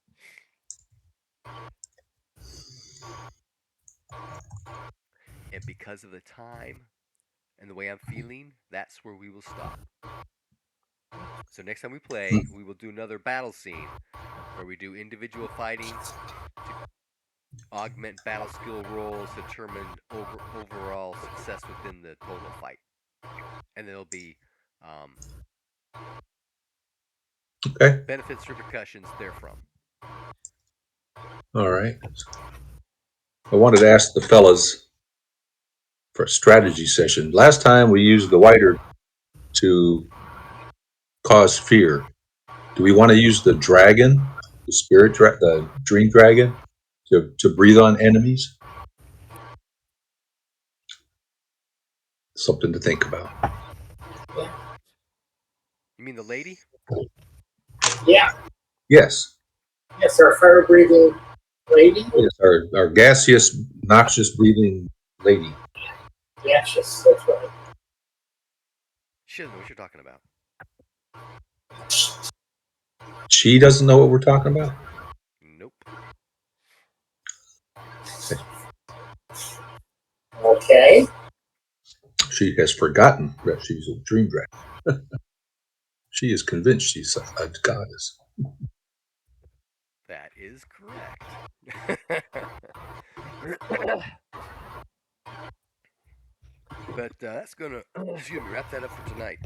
And because of the time and the way I'm feeling, that's where we will stop. So next time we play, we will do another battle scene where we do individual fighting to augment battle skill rolls to determine overall success within the total fight. And there'll be Okay. benefits, repercussions therefrom. All right. I wanted to ask the fellas for a strategy session. Last time we used the whiter to cause fear. Do we want to use the dragon, the dream dragon, to breathe on enemies? Something to think about. You mean the lady? Yeah. Yes. Yes, our fire breathing lady. Yes, our gaseous, noxious breathing lady. Yes, that's right. She doesn't know what you're talking about. She doesn't know what we're talking about? Nope. Okay. She has forgotten that she's a dream dragon. She is convinced she's a goddess. That is correct. But that's gonna wrap that up for tonight.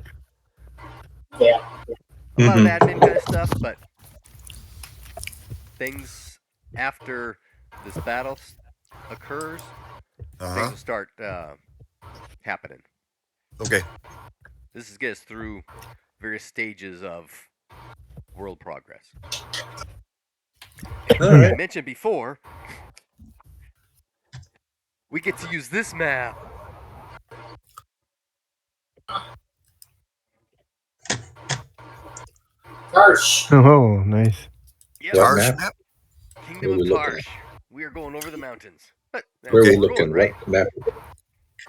Yeah. A lot of admin kind of stuff, but things after this battle occurs, things will start happening. Okay. This is get us through various stages of world progress. All As I right. mentioned before, we get to use this map. Tarsh. Oh, nice. Yep. What Tarsh map? map? Kingdom Where are of we looking Tarsh. We are going over the mountains. But that's Where are where we we're looking? going, right? What map?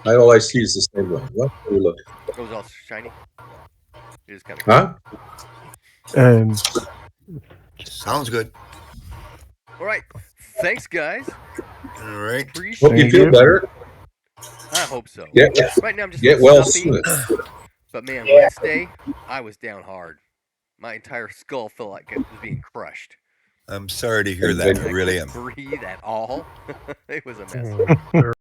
All I see is the same one. What are we looking? It was all shiny. It is kind of Huh? Um, Sounds good. All right. Thanks, guys. All right. Appreciate Hope you Thank feel you. better. I hope so. Get Right now I'm just a get little well stuffy, soon. but man, Yeah. Wednesday I was down hard. My entire skull felt like it was being crushed. I'm sorry to hear And that. then I I really couldn't am. breathe at all. It was a mess. Oh,